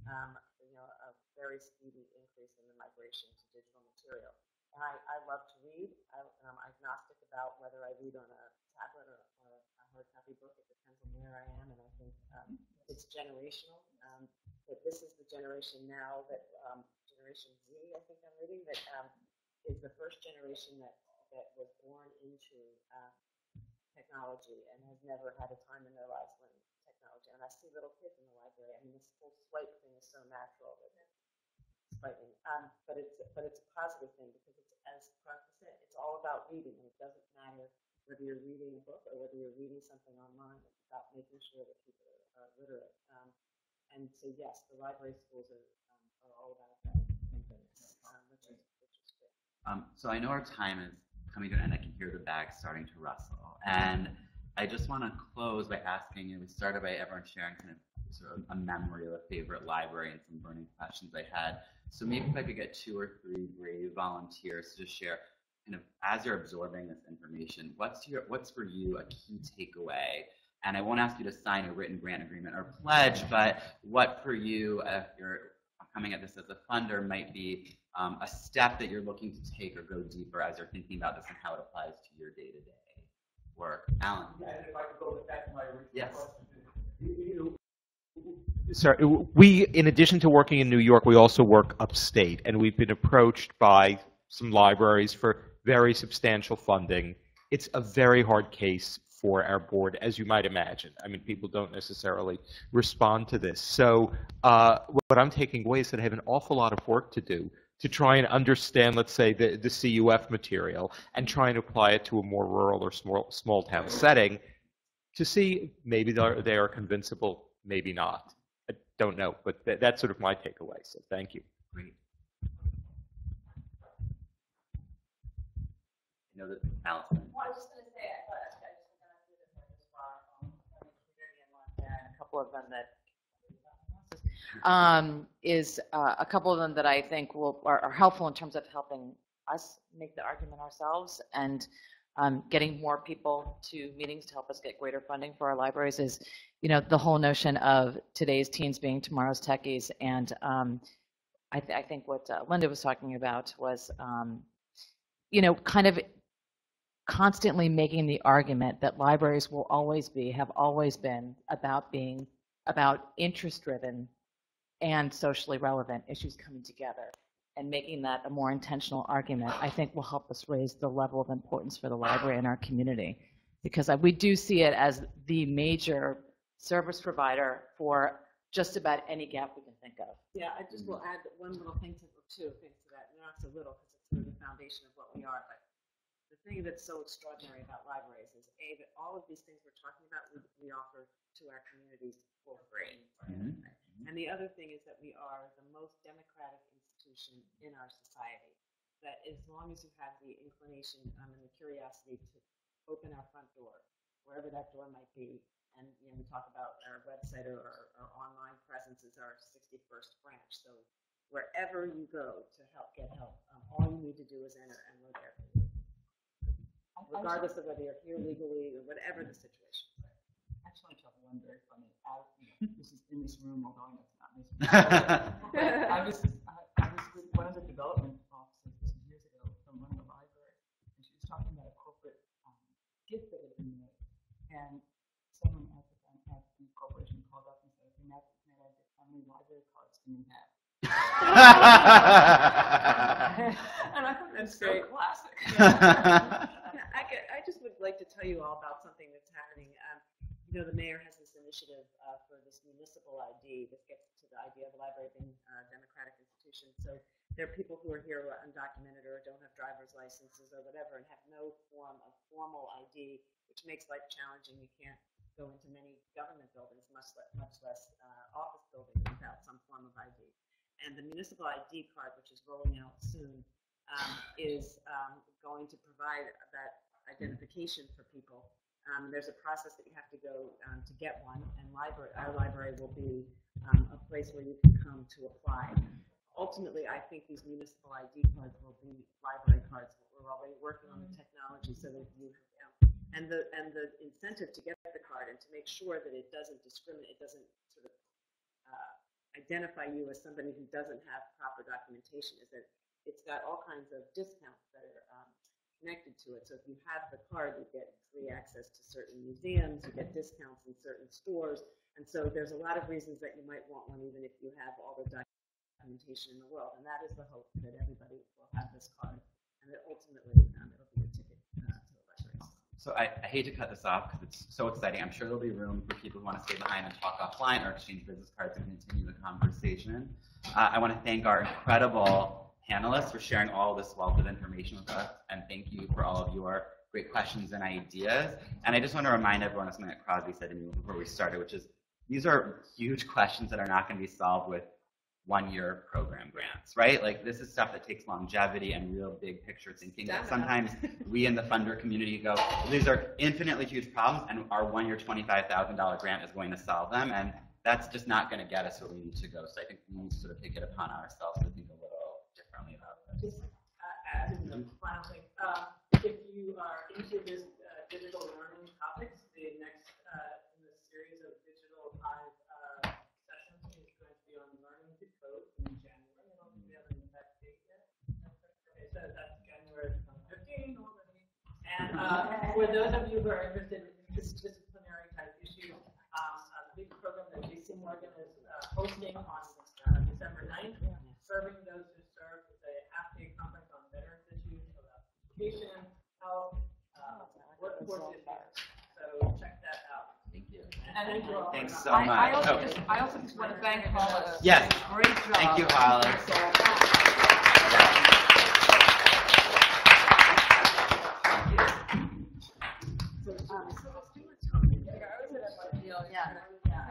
a very speedy increase in the migration to digital material. And I love to read. I'm agnostic about whether I read on a tablet or a hard copy book. It depends on where I am, and I think it's generational. But this is the generation now that Generation Z, I think I'm reading, that is the first generation that was born into technology and has never had a time in their lives learning technology. And I see little kids in the library. I mean, this whole swipe thing is so natural that it's frightening. But it's a positive thing because it's, as Crosby said, it's all about reading, and it doesn't matter whether you're reading a book or whether you're reading something online. It's about making sure that people are literate. And so yes, the library schools are all about that, thank goodness, which is great. So I know our time is coming to an end. I can hear the bags starting to rustle, and I just want to close by asking. We started by everyone sharing kind of sort of a memory of a favorite library and some burning questions I had. So maybe if I could get 2 or 3 brave volunteers to just share, kind of as you're absorbing this information, what's for you a key takeaway? And I won't ask you to sign a written grant agreement or pledge, but what for you, if you're coming at this as a funder, might be a step that you're looking to take or go deeper as you're thinking about this and how it applies to your day-to-day work. Alan? And if I could go back to my original question. Sorry, we, in addition to working in New York, we also work upstate, and we've been approached by some libraries for very substantial funding. It's a very hard case for our board, as you might imagine. I mean, people don't necessarily respond to this. So what I'm taking away is that I have an awful lot of work to do to try and understand, let's say, the CUF material and try and apply it to a more rural or small town setting to see maybe they are convincible, maybe not. I don't know, but that's sort of my takeaway, so thank you. Great. I know that Allison. Well, I was just going to say, I thought I just was going to do this as far community in Montana, and a couple of them that is a couple of them that I think are helpful in terms of helping us make the argument ourselves and getting more people to meetings to help us get greater funding for our libraries is, the whole notion of today's teens being tomorrow's techies. And I think what Linda was talking about was, kind of constantly making the argument that libraries will have always been about interest-driven and socially relevant issues coming together, and making that a more intentional argument, I think will help us raise the level of importance for the library in our community, because we do see it as the major service provider for just about any gap we can think of. Yeah, I just will add one little thing or 2 things to that. Not so little, because it's sort of the foundation of what we are, but the thing that's so extraordinary about libraries is, A, that all of these things we're talking about, we offer to our communities for free. Mm-hmm. And the other thing is that we are the most democratic institution in our society. That as long as you have the inclination and the curiosity to open our front door, wherever that door might be, and we talk about our website or our online presence is our 61st branch. So wherever you go to get help, all you need to do is enter, and we're there for you, regardless of whether you're here legally or whatever the situation. I just want to tell one very funny. This is in this room, although I know it's not in this room. I was I was with one of the development officers some years ago from one of the libraries, and she was talking about a corporate gift that had been made. And someone at the corporation called up and said, okay, now that you've made our gift, how many library cards can we have? And I thought that's so classic. I just would like to tell you all about something that's happening. You know, the mayor has this initiative for this municipal ID. This gets to the idea of a library being a democratic institution. So there are people who are here who are undocumented or don't have driver's licenses or whatever and have no form of formal ID, which makes life challenging. You can't go into many government buildings, much less office buildings, without some form of ID. And the municipal ID card, which is rolling out soon, is going to provide that identification for people. There's a process that you have to go to get one, and our library will be a place where you can come to apply. Ultimately, I think these municipal ID cards will be library cards. We're already working on the technology so that you and the incentive to get the card and to make sure that it doesn't discriminate, it doesn't sort of identify you as somebody who doesn't have proper documentation, is that it's got all kinds of discounts that are connected to it. So if you have the card, you get free access to certain museums, you get discounts in certain stores, and so there's a lot of reasons that you might want one even if you have all the documentation in the world, and that is the hope, that everybody will have this card, and that ultimately it'll be a ticket to the library. So I hate to cut this off because it's so exciting. I'm sure there'll be room for people who want to stay behind and talk offline or exchange business cards and continue the conversation. I want to thank our incredible panelists for sharing all this wealth of information with us, and thank you for all of your great questions and ideas. And I just want to remind everyone of something that Crosby said to me before we started, which is these are huge questions that are not going to be solved with one-year program grants, right? Like, this is stuff that takes longevity and real big picture thinking that sometimes we in the funder community go, these are infinitely huge problems, and our one-year $25,000 grant is going to solve them, and that's just not going to get us where we need to go. So I think we need to sort of take it upon ourselves to think a little differently about this. Just add in the final thing. If you are into this digital learning topics, the next in the series of digital Hive sessions is going to be on learning to code in January. I don't think we have an exact date yet. Okay, so that's January 2015 already. And for those of you who are interested in interdisciplinary type issues, a big program that JC Morgan is hosting on December 9th, Serving Those Who Serve, is a half-day conference on veterans issues about education, health, workforce issues. So check that out. Thank you. And thank you all. Thanks so much. I also just want to thank Hollis. Yes. Great job. Thank you, Hollis.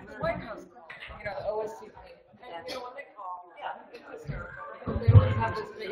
The White House called, the OSCP. And when they call, it's hysterical. They always have this big